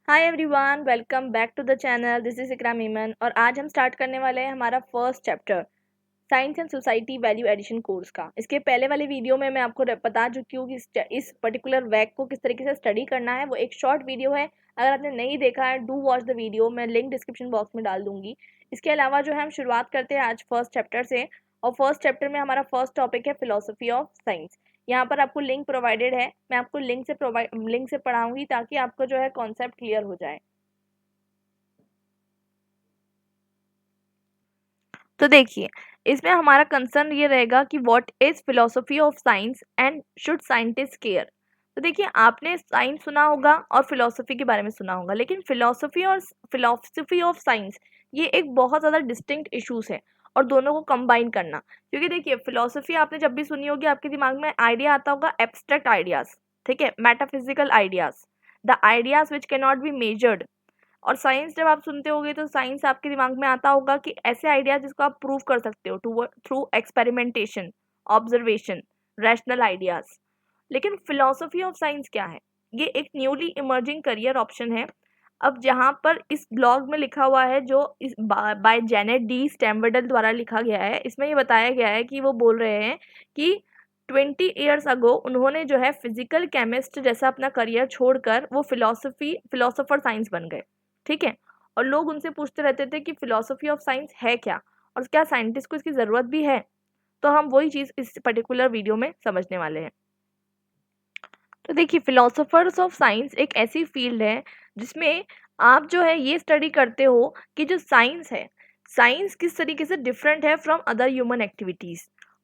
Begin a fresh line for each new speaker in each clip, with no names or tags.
Hi everyone, welcome back to the channel. This is Ikram Iman और आज हम स्टार्ट करने वाले हैं हमारा first chapter science and society value addition course का। इसके पहले वाले वीडियो में मैं आपको बता चुकी हूँ कि इस पर्टिकुलर वैक को किस तरीके से स्टडी करना है। वो एक शॉर्ट वीडियो है, अगर आपने नहीं देखा है डू वॉच द वीडियो, मैं लिंक डिस्क्रिप्शन बॉक्स में डाल दूंगी। इसके अलावा जो है हम शुरुआत करते हैं आज फर्स्ट चैप्टर से, और फर्स्ट चैप्टर में हमारा फर्स्ट टॉपिक है फिलोसफी ऑफ साइंस। यहाँ पर आपको लिंक प्रोवाइडेड है, मैं आपको लिंक से पढ़ाऊंगी ताकि आपको जो है कॉन्सेप्ट क्लियर हो जाए। तो देखिए, इसमें हमारा कंसर्न ये रहेगा कि what is philosophy of science and should scientist care. तो देखिए, आपने साइंस सुना होगा और फिलोसफी के बारे में सुना होगा, लेकिन फिलोसफी ऑफ साइंस ये एक बहुत ज़्यादा डिस्टिंक्ट इश्यूज है, और दोनों को कंबाइन करना। क्योंकि देखिए, फिलोसफी आपने जब भी सुनी होगी आपके दिमाग में आइडिया आता होगा एब्स्ट्रैक्ट आइडियाज, ठीक है, metaphysical ideas, the ideas which can not be measured. और साइंस जब आप सुनते होगे तो साइंस आपके दिमाग में आता होगा कि ऐसे आइडियाज जिसको आप प्रूव कर सकते हो through experimentation, observation, rational ideas. लेकिन फिलोसफी ऑफ साइंस क्या है? ये एक न्यूली इमर्जिंग करियर ऑप्शन है। अब जहाँ पर इस ब्लॉग में लिखा हुआ है, जो इस बाय जेनेट डी स्टैमवर्डल द्वारा लिखा गया है, इसमें ये बताया गया है कि वो बोल रहे हैं कि 20 ईयर्स अगो उन्होंने जो है फिजिकल केमिस्ट जैसा अपना करियर छोड़कर वो फिलोसोफर साइंस बन गए। ठीक है, और लोग उनसे पूछते रहते थे कि फिलोसफी ऑफ साइंस है क्या, और क्या साइंटिस्ट को इसकी ज़रूरत भी है। तो हम वही चीज़ इस पर्टिकुलर वीडियो में समझने वाले हैं। तो देखिए, फिलोसोफर्स ऑफ साइंस एक ऐसी फील्ड है जिसमें आप जो है ये स्टडी करते हो कि जो साइंस है, साइंस किस तरीके से डिफरेंट है फ्रॉम अदर ह्यूमन एक्टिविटीज़।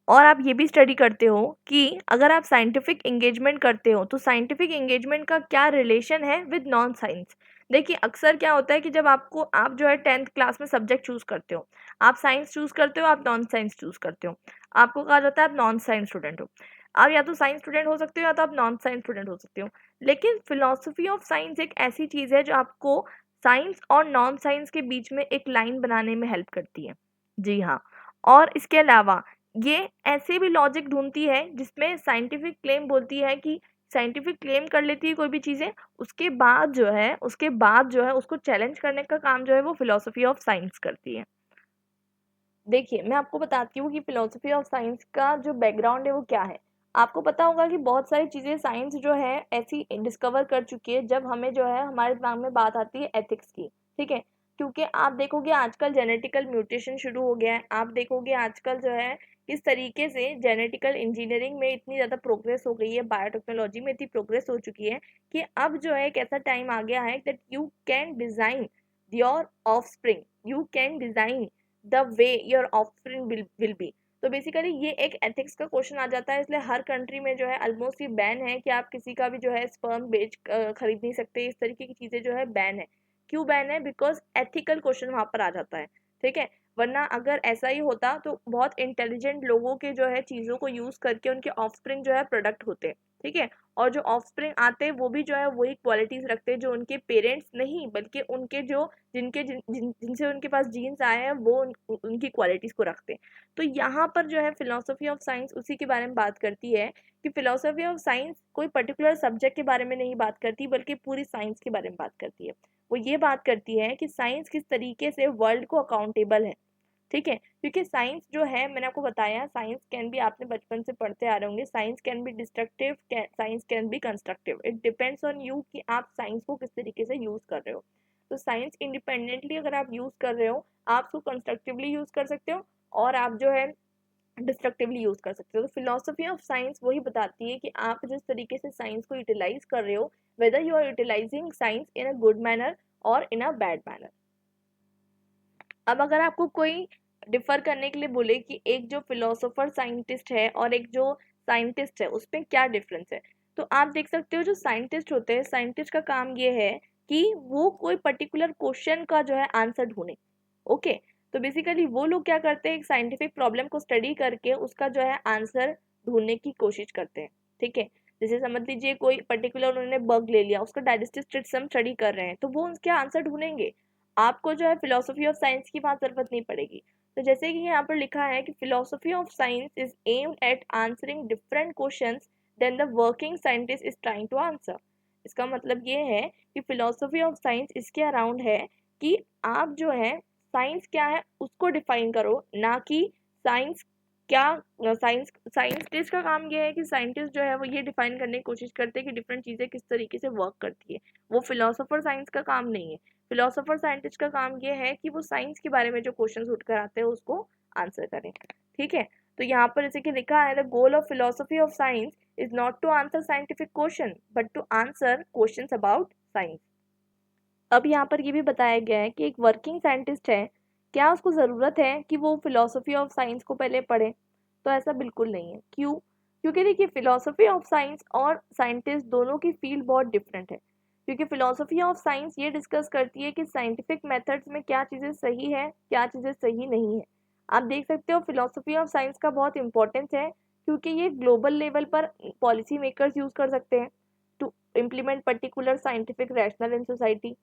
और आप ये भी स्टडी करते हो कि अगर आप साइंटिफिक एंगेजमेंट करते हो तो साइंटिफिक एंगेजमेंट का क्या रिलेशन है विद नॉन साइंस। देखिए, अक्सर क्या होता है कि जब आप जो है 10th क्लास में सब्जेक्ट चूज करते हो, आप साइंस चूज करते हो, आप नॉन साइंस चूज करते हो, आपको कहा जाता है आप नॉन साइंस स्टूडेंट हो। आप या तो साइंस स्टूडेंट हो सकते हो या तो आप नॉन साइंस स्टूडेंट हो सकते हो। लेकिन फिलॉसफी ऑफ साइंस एक ऐसी चीज़ है जो आपको साइंस और नॉन साइंस के बीच में एक लाइन बनाने में हेल्प करती है। जी हाँ। और इसके अलावा ये ऐसे भी लॉजिक ढूंढती है जिसमें साइंटिफिक क्लेम बोलती है कि साइंटिफिक क्लेम कर लेती है कोई भी चीज़ें, उसके बाद जो है उसको चैलेंज करने का काम जो है वो फिलॉसफी ऑफ साइंस करती है। देखिए, मैं आपको बताती हूँ कि फ़िलॉसफ़ी ऑफ साइंस का जो बैकग्राउंड है वो क्या है। आपको पता होगा कि बहुत सारी चीज़ें साइंस जो है ऐसी डिस्कवर कर चुकी है, जब हमें जो है हमारे दिमाग में बात आती है एथिक्स की, ठीक है? क्योंकि आप देखोगे आजकल जेनेटिकल म्यूटेशन शुरू हो गया है। आप देखोगे आजकल जो है किस तरीके से जेनेटिकल इंजीनियरिंग में इतनी ज़्यादा प्रोग्रेस हो गई है, बायोटेक्नोलॉजी में इतनी प्रोग्रेस हो चुकी है कि अब जो है एक ऐसा टाइम आ गया है that you can design your offspring, you can design the way your offspring will be. तो बेसिकली ये एक एथिक्स का क्वेश्चन आ जाता है, इसलिए हर कंट्री में जो है ऑलमोस्ट ये बैन है कि आप किसी का भी जो है स्पर्म खरीद नहीं सकते। इस तरीके की चीज़ें जो है बैन है। क्यों बैन है? बिकॉज एथिकल क्वेश्चन वहाँ पर आ जाता है। ठीक है, वरना अगर ऐसा ही होता तो बहुत इंटेलिजेंट लोगों के जो है चीज़ों को यूज़ करके उनके ऑफस्प्रिंग जो है प्रोडक्ट होते। ठीक है, और जो ऑफस्प्रिंग आते हैं वो भी जो है वही क्वालिटीज़ रखते हैं जो उनके पेरेंट्स नहीं, बल्कि उनके जो जिनसे उनके पास जीन्स आए हैं वो उनकी क्वालिटीज़ को रखते हैं। तो यहाँ पर जो है फिलोसफी ऑफ साइंस उसी के बारे में बात करती है कि फिलोसफी ऑफ साइंस कोई पर्टिकुलर सब्जेक्ट के बारे में नहीं बात करती, बल्कि पूरी साइंस के बारे में बात करती है। वो ये बात करती है कि साइंस किस तरीके से वर्ल्ड को अकाउंटेबल है। ठीक है, क्योंकि साइंस जो है मैंने आपको बताया, साइंस कैन बी, आपने बचपन से पढ़ते आ रहे होंगे, science can be destructive, science can be constructive. It depends on you कि आप साइंस को किस तरीके से यूज़ कर रहे हो। तो साइंस इंडिपेंडेंटली अगर आप यूज़ कर रहे हो, आप उसको कंस्ट्रक्टिवली यूज़ कर सकते हो, और आप जो है डिस्ट्रक्टिवली यूज़ कर सकते हो। तो फिलोसफी ऑफ साइंस वही बताती है कि आप जिस तरीके से साइंस को यूटिलाइज कर रहे हो, whether you are utilizing science in a good manner और इन अ बैड मैनर। अब अगर आपको कोई डिफर करने के लिए बोले कि एक जो फिलोसोफर साइंटिस्ट है और एक जो साइंटिस्ट है उसमें क्या डिफरेंस है, तो आप देख सकते हो जो साइंटिस्ट होते हैं, साइंटिस्ट का काम ये है कि वो कोई पर्टिकुलर क्वेश्चन का जो है आंसर ढूंढे। ओके, तो बेसिकली वो लोग क्या करते हैं, एक साइंटिफिक प्रॉब्लम को स्टडी करके उसका जो है आंसर ढूंढने की कोशिश करते हैं। ठीक है, जैसे समझ लीजिए कोई पर्टिकुलर उन्होंने बग ले लिया, उसका डाइजेस्टिव सिस्टम स्टडी कर रहे हैं, तो वो उसके आंसर ढूंढेंगे। आपको जो है फिलोसफी ऑफ साइंस की वहाँ ज़रूरत नहीं पड़ेगी। तो जैसे कि यहाँ पर लिखा है कि philosophy of science is aimed at answering different questions than the working scientist is trying to answer. इसका मतलब ये है कि फिलोसफी ऑफ साइंस इसके अराउंड है कि आप जो है साइंस क्या है उसको डिफाइन करो, ना कि साइंस क्या। साइंटिस्ट का काम ये है कि साइंटिस्ट जो है वो ये डिफाइन करने की कोशिश करते हैं कि डिफरेंट चीज़ें किस तरीके से वर्क करती है। वो फिलोसोफर साइंस का काम नहीं है। फिलोसोफर साइंटिस्ट का काम ये है कि वो साइंस के बारे में जो क्वेश्चन उठ कर आते हैं उसको आंसर करें। ठीक है, तो यहाँ पर जैसे कि लिखा है, the goal of philosophy of science is not to answer scientific question but to answer questions about science. अब यहाँ पर ये भी बताया गया है कि एक वर्किंग साइंटिस्ट है, क्या उसको ज़रूरत है कि वो फिलोसफी ऑफ साइंस को पहले पढ़े? तो ऐसा बिल्कुल नहीं है। क्यों? क्योंकि देखिए फिलोसफी ऑफ साइंस और साइंटिस्ट दोनों की फील्ड बहुत डिफरेंट है। क्योंकि फिलोसफी ऑफ साइंस ये डिस्कस करती है कि साइंटिफिक मेथड्स में क्या चीज़ें सही है, क्या चीज़ें सही नहीं है। आप देख सकते हो फिलोसफी ऑफ साइंस का बहुत इंपॉर्टेंस है, क्योंकि ये ग्लोबल लेवल पर पॉलिसी मेकर्स यूज़ कर सकते हैं to implement particular scientific rational in society.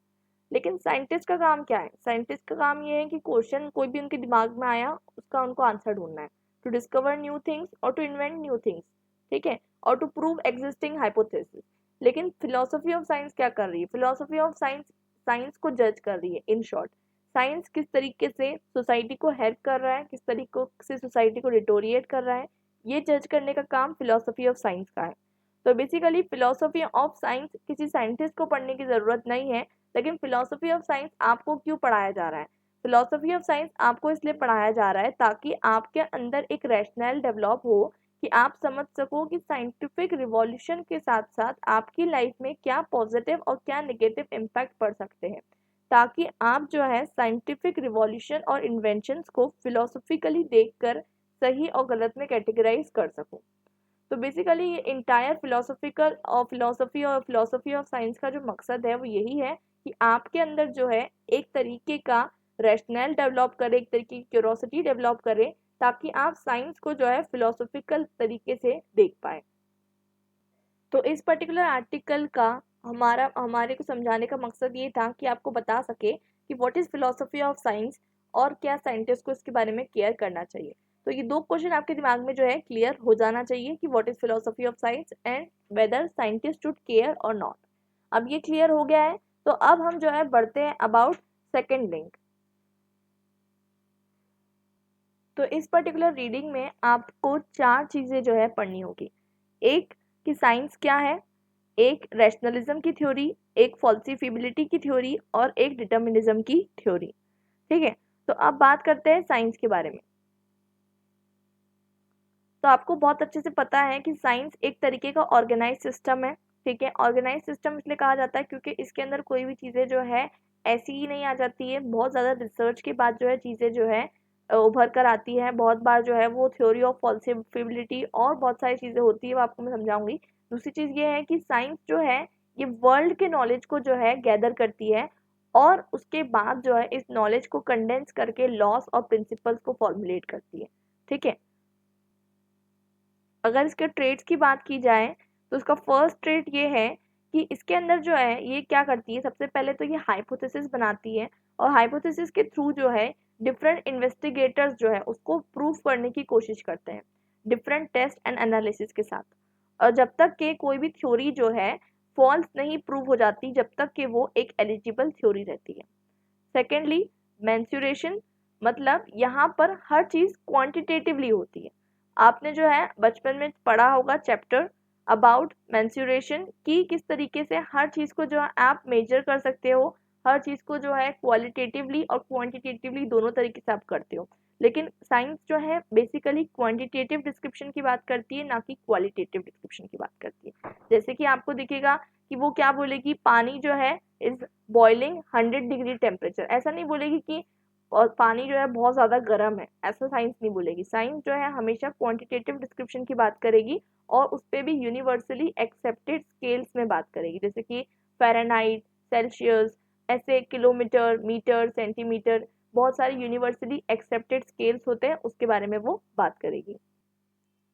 लेकिन साइंटिस्ट का काम क्या है? साइंटिस्ट का काम ये है कि क्वेश्चन कोई भी उनके दिमाग में आया उसका उनको आंसर ढूंढना है, टू डिस्कवर न्यू थिंग्स और टू इन्वेंट न्यू थिंग्स। ठीक है, और टू प्रूव एग्जिस्टिंग हाइपोथेसिस। लेकिन फिलोसफी ऑफ साइंस क्या कर रही है? फिलोसफी ऑफ साइंस साइंस को जज कर रही है। इन शॉर्ट, साइंस किस तरीके से सोसाइटी को हेल्प कर रहा है, किस तरीके से सोसाइटी को डिटोरिएट कर रहा है, ये जज करने का काम फिलोसफी ऑफ साइंस का है। तो बेसिकली फिलोसफी ऑफ साइंस किसी साइंटिस्ट को पढ़ने की ज़रूरत नहीं है। लेकिन फिलोसफी ऑफ साइंस आपको क्यों पढ़ाया जा रहा है? फिलोसफी ऑफ साइंस आपको इसलिए पढ़ाया जा रहा है ताकि आपके अंदर एक रैशनल डेवलप हो, कि आप समझ सको कि साइंटिफिक रिवॉल्यूशन के साथ साथ आपकी लाइफ में क्या पॉजिटिव और क्या नेगेटिव इम्पैक्ट पड़ सकते हैं, ताकि आप जो है साइंटिफिक रिवॉल्यूशन और इन्वेंशंस को फिलोसफिकली देखकर सही और गलत में कैटेगराइज कर सको। तो बेसिकली ये इंटायर फिलोसफिकल और फिलोसफी ऑफ साइंस का जो मकसद है वो यही है कि आपके अंदर जो है एक तरीके का रैशनल डेवलप करे, एक तरीके की क्यूरोसिटी डेवलप करे, ताकि आप साइंस को जो है फिलोसफिकल तरीके से देख पाए। तो इस पर्टिकुलर आर्टिकल का हमारे को समझाने का मकसद ये था कि आपको बता सके कि what is philosophy of science और क्या साइंटिस्ट को इसके बारे में केयर करना चाहिए। तो ये दो क्वेश्चन आपके दिमाग में जो है क्लियर हो जाना चाहिए कि what is philosophy of science and whether scientist should care और नॉट। अब ये क्लियर हो गया है, तो अब हम जो है बढ़ते हैं अबाउट सेकेंड लिंक। तो इस पर्टिकुलर रीडिंग में आपको चार चीज़ें जो है पढ़नी होगी। एक, कि साइंस क्या है, एक रैशनलिज्म की थ्योरी, एक फॉल्सिफिबिलिटी की थ्योरी और एक डिटर्मिनिज्म की थ्योरी। ठीक है, तो अब बात करते हैं साइंस के बारे में। तो आपको बहुत अच्छे से पता है कि साइंस एक तरीके का ऑर्गेनाइज सिस्टम है। ठीक है, ऑर्गेनाइज सिस्टम इसलिए कहा जाता है क्योंकि इसके अंदर कोई भी चीज़ें जो है ऐसी ही नहीं आ जाती है, बहुत ज़्यादा रिसर्च के बाद जो है चीज़ें जो है उभर कर आती है। बहुत बार जो है वो थ्योरी ऑफ फॉल्सिफिबिलिटी और बहुत सारी चीज़ें होती है, वो आपको मैं समझाऊंगी। दूसरी चीज़ ये है कि साइंस जो है ये वर्ल्ड के नॉलेज को जो है गैदर करती है, और उसके बाद जो है इस नॉलेज को कंडेंस करके लॉस और प्रिंसिपल्स को फॉर्मुलेट करती है। ठीक है, अगर इसके ट्रेड्स की बात की जाए तो उसका फर्स्ट ट्रेड ये है कि इसके अंदर जो है ये क्या करती है, सबसे पहले तो ये हाइपोथेसिस बनाती है, और हाइपोथेसिस के थ्रू जो है डिफरेंट इन्वेस्टिगेटर्स जो है उसको प्रूव करने की कोशिश करते हैं डिफरेंट टेस्ट एंड एनालिसिस के साथ। और जब तक कि कोई भी थ्योरी जो है फॉल्स नहीं प्रूव हो जाती, जब तक कि वो एक एलिजिबल थ्योरी रहती है। सेकेंडली, मेंसुरेशन, मतलब यहाँ पर हर चीज़ क्वांटिटेटिवली होती है। आपने जो है बचपन में पढ़ा होगा चैप्टर अबाउट मेंसुरेशन कि किस तरीके से हर चीज़ को जो है आप मेजर कर सकते हो, हर चीज़ को जो है क्वालिटेटिवली और क्वांटिटेटिवली दोनों तरीके से आप करते हो। लेकिन साइंस जो है बेसिकली क्वांटिटेटिव डिस्क्रिप्शन की बात करती है, ना कि क्वालिटेटिव डिस्क्रिप्शन की बात करती है। जैसे कि आपको दिखेगा कि वो क्या बोलेगी, पानी जो है इज बॉइलिंग 100 डिग्री टेम्परेचर, ऐसा नहीं बोलेगी कि और पानी जो है बहुत ज़्यादा गर्म है, ऐसा साइंस नहीं बोलेगी। साइंस जो है हमेशा क्वांटिटेटिव डिस्क्रिप्शन की बात करेगी, और उस पर भी यूनिवर्सली एक्सेप्टेड स्केल्स में बात करेगी, जैसे कि फ़ारेनहाइट, सेल्सियस, ऐसे किलोमीटर, मीटर, सेंटीमीटर, बहुत सारे यूनिवर्सली एक्सेप्टेड स्केल्स होते हैं, उसके बारे में वो बात करेगी।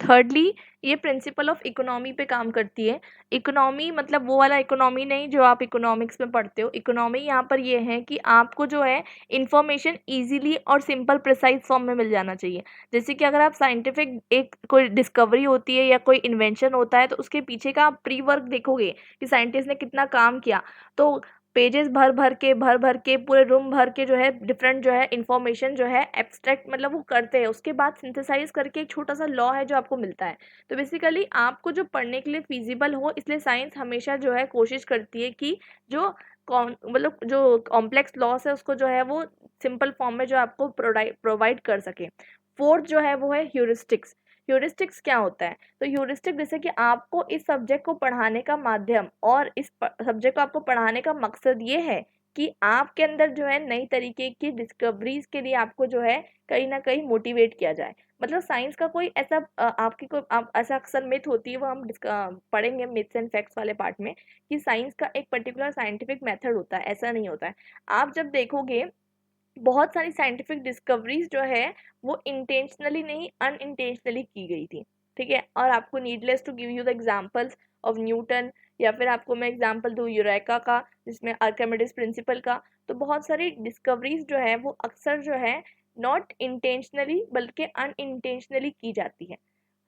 थर्डली, ये प्रिंसिपल ऑफ इकोनॉमी पे काम करती है। इकोनॉमी मतलब वो वाला इकोनॉमी नहीं जो आप इकोनॉमिक्स में पढ़ते हो। इकोनॉमी यहाँ पर ये है कि आपको जो है इंफॉर्मेशन इजीली और सिंपल प्रिसाइज फॉर्म में मिल जाना चाहिए। जैसे कि अगर आप साइंटिफिक एक कोई डिस्कवरी होती है या कोई इन्वेंशन होता है तो उसके पीछे का आप प्री वर्क देखोगे कि साइंटिस्ट ने कितना काम किया। तो पेजेस भर भर के पूरे रूम भर के जो है डिफरेंट जो है इंफॉर्मेशन जो है एब्स्ट्रैक्ट मतलब वो करते हैं, उसके बाद सिंथेसाइज करके एक छोटा सा लॉ है जो आपको मिलता है। तो बेसिकली आपको जो पढ़ने के लिए फिजिबल हो, इसलिए साइंस हमेशा जो है कोशिश करती है कि जो मतलब जो कॉम्प्लेक्स लॉस है उसको जो है वो सिंपल फॉर्म में जो आपको प्रोवाइड कर सके। फोर्थ जो है वो है ह्यूरिस्टिक्स। ह्यूरिस्टिक्स क्या होता है? तो ह्यूरिस्टिक जैसे कि आपको इस सब्जेक्ट को पढ़ाने का माध्यम और इस सब्जेक्ट को आपको पढ़ाने का मकसद ये है कि आपके अंदर जो है नई तरीके की डिस्कवरीज के लिए आपको जो है कहीं ना कहीं मोटिवेट किया जाए। मतलब साइंस का कोई ऐसा आपकी कोई ऐसा अक्सर मिथ होती है, वो हम पढ़ेंगे मिथ्स एंड फैक्ट्स वाले पार्ट में, कि साइंस का एक पर्टिकुलर साइंटिफिक मेथड होता है। ऐसा नहीं होता है। आप जब देखोगे बहुत सारी साइंटिफिक डिस्कवरीज जो है वो इंटेंशनली नहीं अनइंटेंशनली की गई थी। ठीक है, और आपको needless to give you the examples of Newton, या फिर आपको मैं एग्जांपल दूँ यूरेका का जिसमें आर्किमिडीज प्रिंसिपल का। तो बहुत सारी डिस्कवरीज जो है वो अक्सर जो है नॉट इंटेंशनली बल्कि अनइंटेंशनली की जाती है।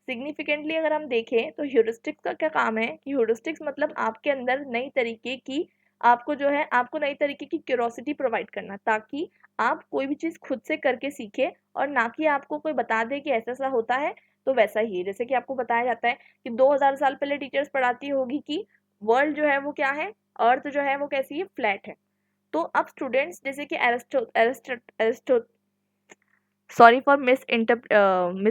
सिग्निफिकेंटली अगर हम देखें तो ह्यूरिस्टिक्स का क्या काम है कि ह्यूरिस्टिक्स मतलब आपके अंदर नई तरीके की आपको जो है आपको नई तरीके की क्यूरोसिटी प्रोवाइड करना, ताकि आप कोई भी चीज़ खुद से करके सीखे और ना कि आपको कोई बता दे कि ऐसा ऐसा होता है तो वैसा ही है। जैसे कि आपको बताया जाता है कि 2000 साल पहले टीचर्स पढ़ाती होगी कि वर्ल्ड जो है वो क्या है, अर्थ जो है वो कैसी है, फ्लैट है। तो अब स्टूडेंट्स जैसे कि एरिस्टो sorry for miss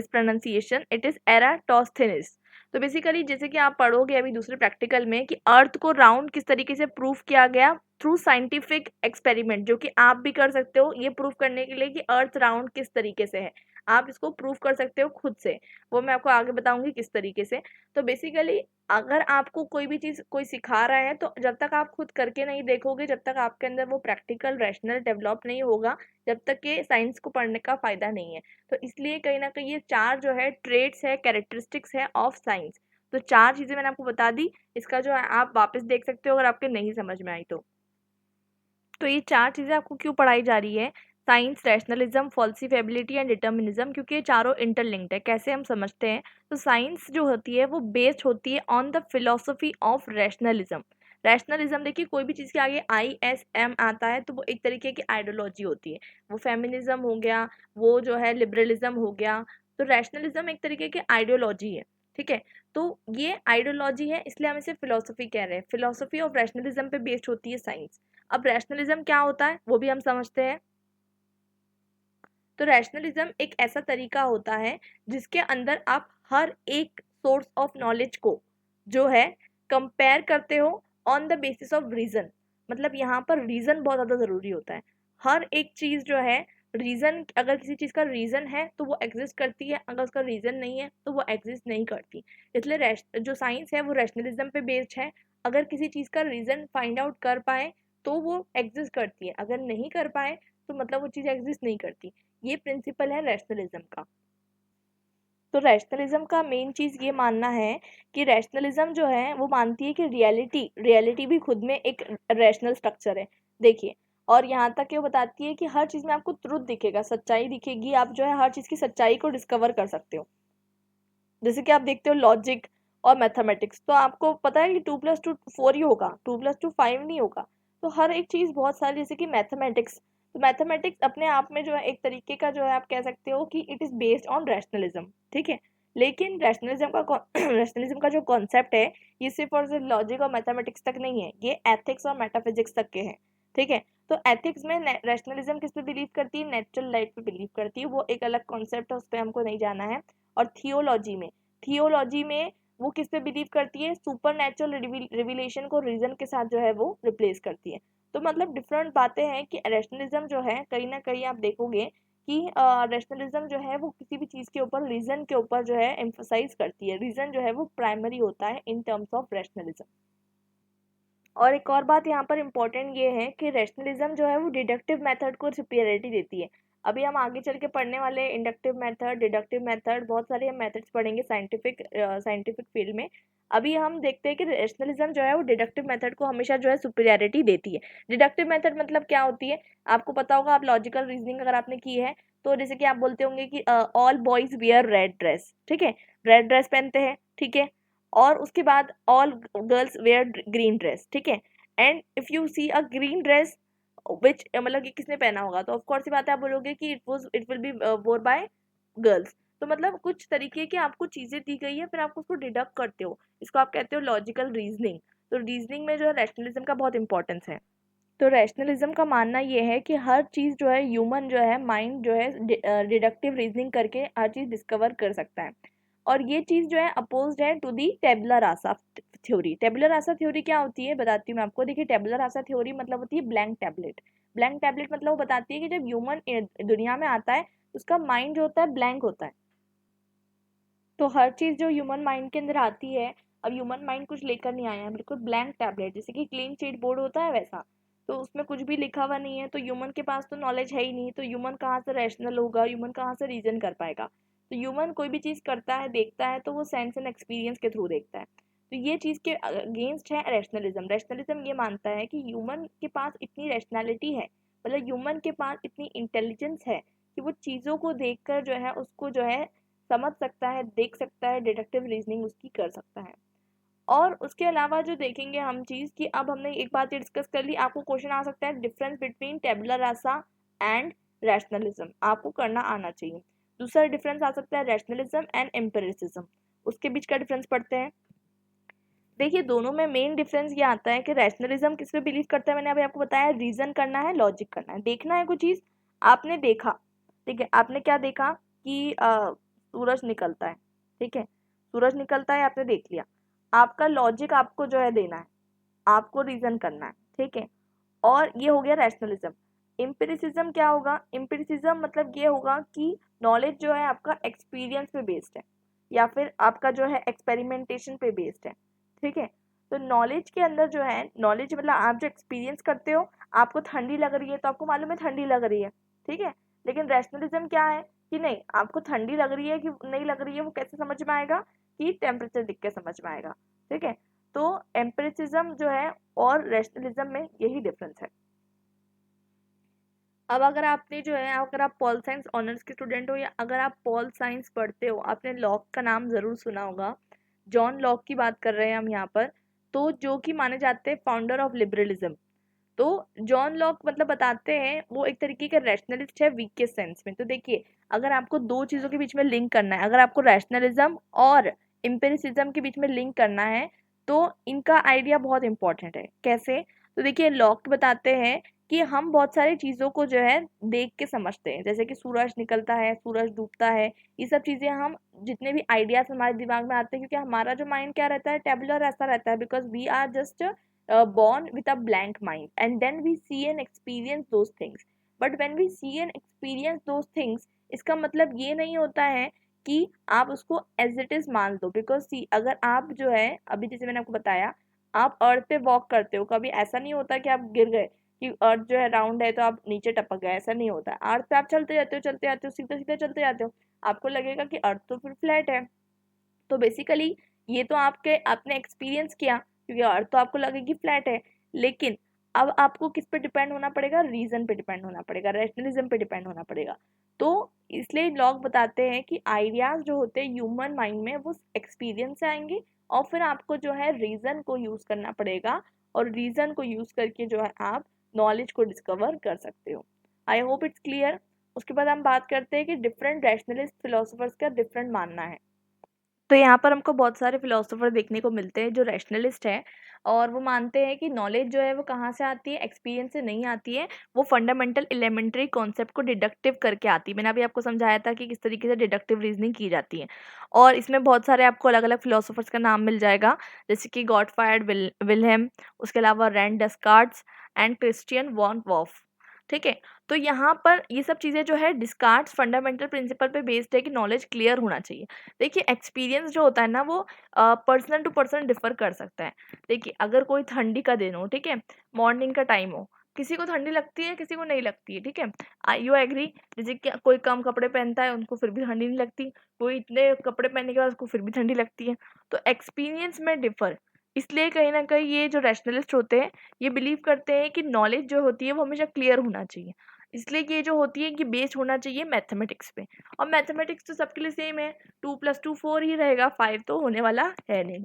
pronunciation, it is Eratosthenes. तो बेसिकली जैसे कि आप पढ़ोगे अभी दूसरे प्रैक्टिकल में कि अर्थ को राउंड किस तरीके से प्रूव किया गया थ्रू साइंटिफिक एक्सपेरिमेंट, जो कि आप भी कर सकते हो ये प्रूव करने के लिए कि अर्थ राउंड किस तरीके से है। आप इसको प्रूव कर सकते हो खुद से, वो मैं आपको आगे बताऊंगी किस तरीके से। तो बेसिकली अगर आपको कोई भी चीज़ कोई सिखा रहा है तो जब तक आप खुद करके नहीं देखोगे, जब तक आपके अंदर वो प्रैक्टिकल रैशनल डेवलप नहीं होगा, जब तक कि साइंस को पढ़ने का फ़ायदा नहीं है। तो इसलिए कहीं न कहीं ये 4 जो है ट्रेट्स है, कैरेक्टरिस्टिक्स है ऑफ साइंस। तो 4 चीज़ें मैंने आपको बता दी, इसका जो है आप वापस देख सकते हो अगर आपके नहीं समझ में आई तो। तो ये 4 चीज़ें आपको क्यों पढ़ाई जा रही है? साइंस, रैशनलिज़्म, फॉल्सिफिएबिलिटी एंड डिटर्मिनिज़्म, क्योंकि ये चारों इंटरलिंक्ड है। कैसे हम समझते हैं? तो साइंस जो होती है वो बेस्ड होती है ऑन द फिलॉसफी ऑफ रैशनलिज़्म। रैशनलिज़्म देखिए कोई भी चीज़ के आगे ISM आता है तो वो एक तरीके की आइडियोलॉजी होती है। वो फेमिनिज़्म हो गया, वो जो है लिबरलिज़्म हो गया। तो रैशनलिज़्म एक तरीके की आइडियोलॉजी है। ठीक है? तो ये आइडियोलॉजी है इसलिए हम इसे फिलॉसफी कह रहे हैं। फिलॉसफी ऑफ रैशनलिज़्म पे बेस्ड होती है साइंस। अब रैशनलिज्म क्या होता है वो भी हम समझते हैं। तो रैशनलिज्म एक ऐसा तरीका होता है जिसके अंदर आप हर एक सोर्स ऑफ नॉलेज को जो है कंपेयर करते हो on the basis of reason. मतलब यहाँ पर रीजन बहुत ज़्यादा ज़रूरी होता है। हर एक चीज़ जो है रीजन, अगर किसी चीज़ का रीजन है तो वो एग्जिस्ट करती है, अगर उसका रीजन नहीं है तो वो एग्जिस्ट नहीं करती। इसलिए जो साइंस है वो रैशनलिज्म पे बेस्ड है। अगर किसी चीज़ का रीजन फाइंड आउट कर पाए तो वो एग्जिस्ट करती है, अगर नहीं कर पाए तो मतलब वो चीज़ एग्जिस्ट नहीं करती। ये प्रिंसिपल है रैशनलिज्म का। तो रैशनलिज्म का मेन चीज़ ये मानना है कि रैशनलिज्म जो है वो मानती है कि रियलिटी भी खुद में एक रैशनल स्ट्रक्चर है। देखिए, और यहाँ तक ये बताती है कि हर चीज़ में आपको ट्रुथ दिखेगा, सच्चाई दिखेगी, आप जो है हर चीज़ की सच्चाई को डिस्कवर कर सकते हो। जैसे कि आप देखते हो लॉजिक और मैथमेटिक्स, तो आपको पता है कि 2+2 4 ही होगा, 2+2 5 नहीं होगा। तो हर एक चीज़ बहुत सारी, जैसे कि मैथमेटिक्स, तो मैथमेटिक्स अपने आप में जो है एक तरीके का जो है आप कह सकते हो कि it is based on rationalism. ठीक है, लेकिन रैशनलिज्म का रैशनलिज्म का जो कॉन्सेप्ट है ये सिर्फ और सिर्फ लॉजिक और मैथमेटिक्स तक नहीं है, ये एथिक्स और मेटाफिजिक्स तक के हैं। ठीक है, तो एथिक्स में रैशनलिज्म किस पे बिलीव करती है? नेचुरल लाइट पे बिलीव करती है, वो एक अलग कॉन्सेप्ट है, उस पर हमको नहीं जाना है। और थियोलॉजी में वो किस पे बिलीव करती है? सुपर नेचुरल रिविलेशन को रीजन के साथ जो है वो रिप्लेस करती है। तो मतलब डिफरेंट बातें हैं कि रैशनलिज्म जो है कहीं ना कहीं आप देखोगे कि रैशनलिज्म जो है वो किसी भी चीज़ के ऊपर रीजन के ऊपर जो है एम्फोसाइज करती है। रीजन जो है वो प्राइमरी होता है इन टर्म्स ऑफ रैशनलिज्म। और एक और बात यहाँ पर इम्पोर्टेंट ये है कि रैशनलिज्म जो है वो डिडक्टिव मेथड को सुपीरियरिटी देती है। अभी हम आगे चल के पढ़ने वाले इंडक्टिव मेथड, डिडक्टिव मेथड, बहुत सारे हम मेथड्स पढ़ेंगे साइंटिफिक फील्ड में। अभी हम देखते हैं कि रैशनलिज्म जो है वो डिडक्टिव मेथड को हमेशा जो है सुपीरियरिटी देती है। डिडक्टिव मेथड मतलब क्या होती है, आपको पता होगा, आप लॉजिकल रीजनिंग अगर आपने की है तो जैसे कि आप बोलते होंगे कि all boys wear red dress, ठीक है, रेड ड्रेस पहनते हैं, ठीक है, और उसके बाद all girls wear green dress, ठीक है, and if you see a green dress which मतलब कि किसने पहना होगा, तो ऑफ कोर्स सी बात है, आप बोलोगे कि इट विल बी वोर बाय गर्ल्स। तो मतलब कुछ तरीके की आपको चीजें दी गई है, फिर आप उसको डिडक्ट करते हो, इसको आप कहते हो लॉजिकल रीजनिंग। तो रीजनिंग में जो है रैशनलिज्म का बहुत इंपॉर्टेंस है। तो रैशनलिज्म का मानना ये है कि हर चीज़ जो है, ह्यूमन जो है, माइंड जो है डिडक्टिव रीजनिंग करके हर चीज़ डिस्कवर कर सकता है। और ये चीज़ जो है अपोज्ड है to the टेबुला Rasa theory. टेबुला Rasa theory क्या होती है बताती हूँ मैं आपको। देखिए, टेबुला रासा थ्योरी मतलब होती है ब्लैंक टैबलेट। ब्लैंक टैबलेट मतलब वो बताती है कि जब ह्यूमन दुनिया में आता है, उसका माइंड जो होता है ब्लैंक होता है। तो हर चीज़ जो ह्यूमन माइंड के अंदर आती है, अब ह्यूमन माइंड कुछ लेकर नहीं आया है, बिल्कुल ब्लैंक टैबलेट, जैसे कि क्लीन शीट बोर्ड होता है वैसा। तो उसमें कुछ भी लिखा हुआ नहीं है, तो ह्यूमन के पास तो नॉलेज है ही नहीं, तो ह्यूमन कहाँ से रैशनल होगा, ह्यूमन कहाँ से रीजन कर पाएगा। तो ह्यूमन कोई भी चीज़ करता है, देखता है, तो वो सेंस एंड एक्सपीरियंस के थ्रू देखता है। तो ये चीज़ के अगेंस्ट है रैशनलिज्म। रैशनलिज्म ये मानता है कि ह्यूमन के पास इतनी रैशनैलिटी है, मतलब ह्यूमन के पास इतनी इंटेलिजेंस है कि वो चीज़ों को देखकर जो है उसको जो है समझ सकता है, देख सकता है, डिडक्टिव रीजनिंग उसकी कर सकता है। और उसके अलावा जो देखेंगे हम चीज़ कि अब हमने एक बात ये डिस्कस कर ली, आपको क्वेश्चन आ सकता है difference between टेबुला Rasa and rationalism, आपको करना आना चाहिए। दूसरा डिफरेंस आ सकता है रैशनलिज्म एंड एम्पिरिसिज्म, उसके बीच का डिफरेंस पढ़ते हैं। देखिए, दोनों में मेन डिफरेंस ये आता है कि रैशनलिज्म किस पे बिलीव करता है, मैंने अभी आपको बताया, रीजन करना है, लॉजिक करना है, देखना है कोई चीज़, आपने देखा, ठीक है, आपने क्या देखा कि सूरज निकलता है, ठीक है, सूरज निकलता है, आपने देख लिया, आपका लॉजिक आपको जो है देना है, आपको रीजन करना है, ठीक है, और ये हो गया रैशनलिज्म। एम्पिरिसिज्म क्या होगा, एम्पिरिसिज्म मतलब ये होगा कि नॉलेज जो है आपका एक्सपीरियंस पे बेस्ड है, या फिर आपका जो है एक्सपेरिमेंटेशन पे बेस्ड है, ठीक है। तो नॉलेज के अंदर जो है, नॉलेज मतलब आप जो एक्सपीरियंस करते हो, आपको ठंडी लग रही है तो आपको मालूम है ठंडी लग रही है, ठीक है। लेकिन रैशनलिज्म क्या है कि नहीं, आपको ठंडी लग रही है कि नहीं लग रही है, वो कैसे समझ में आएगा, कि टेम्परेचर दिख के समझ में आएगा, ठीक है। तो एम्पिरिसिज्म जो है और रैशनलिज्म में यही डिफरेंस है। अब अगर आपने जो है, अगर आप पॉल साइंस ऑनर्स के स्टूडेंट हो, या अगर आप पॉल साइंस पढ़ते हो, आपने लॉक का नाम ज़रूर सुना होगा। जॉन लॉक की बात कर रहे हैं हम यहाँ पर, तो जो कि माने जाते हैं फाउंडर ऑफ लिबरलिज्म। तो जॉन लॉक मतलब बताते हैं, वो एक तरीके का रैशनलिस्ट है वीक के सेंस में। तो देखिए, अगर आपको दो चीज़ों के बीच में लिंक करना है, अगर आपको रैशनलिज्म और एम्पिरिसिज्म के बीच में लिंक करना है, तो इनका आइडिया बहुत इंपॉर्टेंट है। कैसे? तो देखिए, लॉक बताते हैं कि हम बहुत सारी चीज़ों को जो है देख के समझते हैं, जैसे कि सूरज निकलता है, सूरज डूबता है, ये सब चीज़ें हम, जितने भी आइडियाज हमारे दिमाग में आते हैं, क्योंकि हमारा जो माइंड क्या रहता है, टेबुलर ऐसा रहता है, because we are just born with a blank mind, and then we see and experience those things. But when we see and experience those things, इसका मतलब ये नहीं होता है कि आप उसको एज इट इज मान दो, बिकॉज सी, अगर आप जो है, अभी जैसे मैंने आपको बताया, आप अर्थ पे वॉक करते हो, कभी ऐसा नहीं होता कि आप गिर गए, कि अर्थ जो है राउंड है तो आप नीचे टपक गए, ऐसा नहीं होता। अर्थ पे आप चलते जाते हो, चलते जाते हो, सीधे सीधे चलते जाते हो, आपको लगेगा कि अर्थ तो फिर फ्लैट है। तो बेसिकली ये तो आपके आपने एक्सपीरियंस किया, क्योंकि अर्थ तो आपको लगेगी फ्लैट है। लेकिन अब आपको किस पे डिपेंड होना पड़ेगा, रीजन पे डिपेंड होना पड़ेगा, रैशनलिज्म पे डिपेंड होना पड़ेगा। तो इसलिए लोग बताते हैं कि आइडियाज जो होते हैं ह्यूमन माइंड में, वो एक्सपीरियंस से आएंगे, और फिर आपको जो है रीजन को यूज करना पड़ेगा, और रीजन को यूज करके जो है आप नॉलेज को डिस्कवर कर सकते हो। I hope it's clear. उसके बाद हम बात करते हैं कि डिफरेंट रैशनलिस्ट फिलोसोफर्स का डिफरेंट मानना है। तो यहाँ पर हमको बहुत सारे फिलोसोफर देखने को मिलते हैं जो रैशनलिस्ट हैं, और वो मानते हैं कि नॉलेज जो है वो कहाँ से आती है, एक्सपीरियंस से नहीं आती है, वो फंडामेंटल एलिमेंट्री कॉन्सेप्ट को डिडक्टिव करके आती है। मैंने अभी आपको समझाया था कि किस तरीके से डिडक्टिव रीजनिंग की जाती है, और इसमें बहुत सारे आपको अलग अलग फिलोसोफर्स का नाम मिल जाएगा, जैसे कि गॉटफ्राइड विल्हेम, उसके अलावा रैंड डेस्कार्ट्स एंड क्रिस्टियन वॉन वॉफ, ठीक है। तो यहाँ पर ये सब चीज़ें जो है डिस्कार्ट्स फंडामेंटल प्रिंसिपल पे बेस्ड है कि नॉलेज क्लियर होना चाहिए। देखिए, एक्सपीरियंस जो होता है ना, वो पर्सन टू पर्सन डिफर कर सकता है। देखिए, अगर कोई ठंडी का दिन हो, ठीक है, मॉर्निंग का टाइम हो, किसी को ठंडी लगती है, किसी को नहीं लगती है, ठीक है। You agree? जैसे कि कोई कम कपड़े पहनता है, उनको फिर भी ठंडी नहीं लगती, कोई इतने कपड़े पहनने के बाद उसको फिर भी ठंडी लगती है। तो एक्सपीरियंस में डिफर, इसलिए कहीं ना कहीं ये जो रैशनलिस्ट होते हैं ये बिलीव करते हैं कि नॉलेज जो होती है वो हमेशा क्लियर होना चाहिए, इसलिए कि ये जो होती है कि बेस्ड होना चाहिए मैथमेटिक्स पे। और मैथमेटिक्स तो सबके लिए सेम है, 2 + 2 4 ही रहेगा, 5 तो होने वाला है नहीं।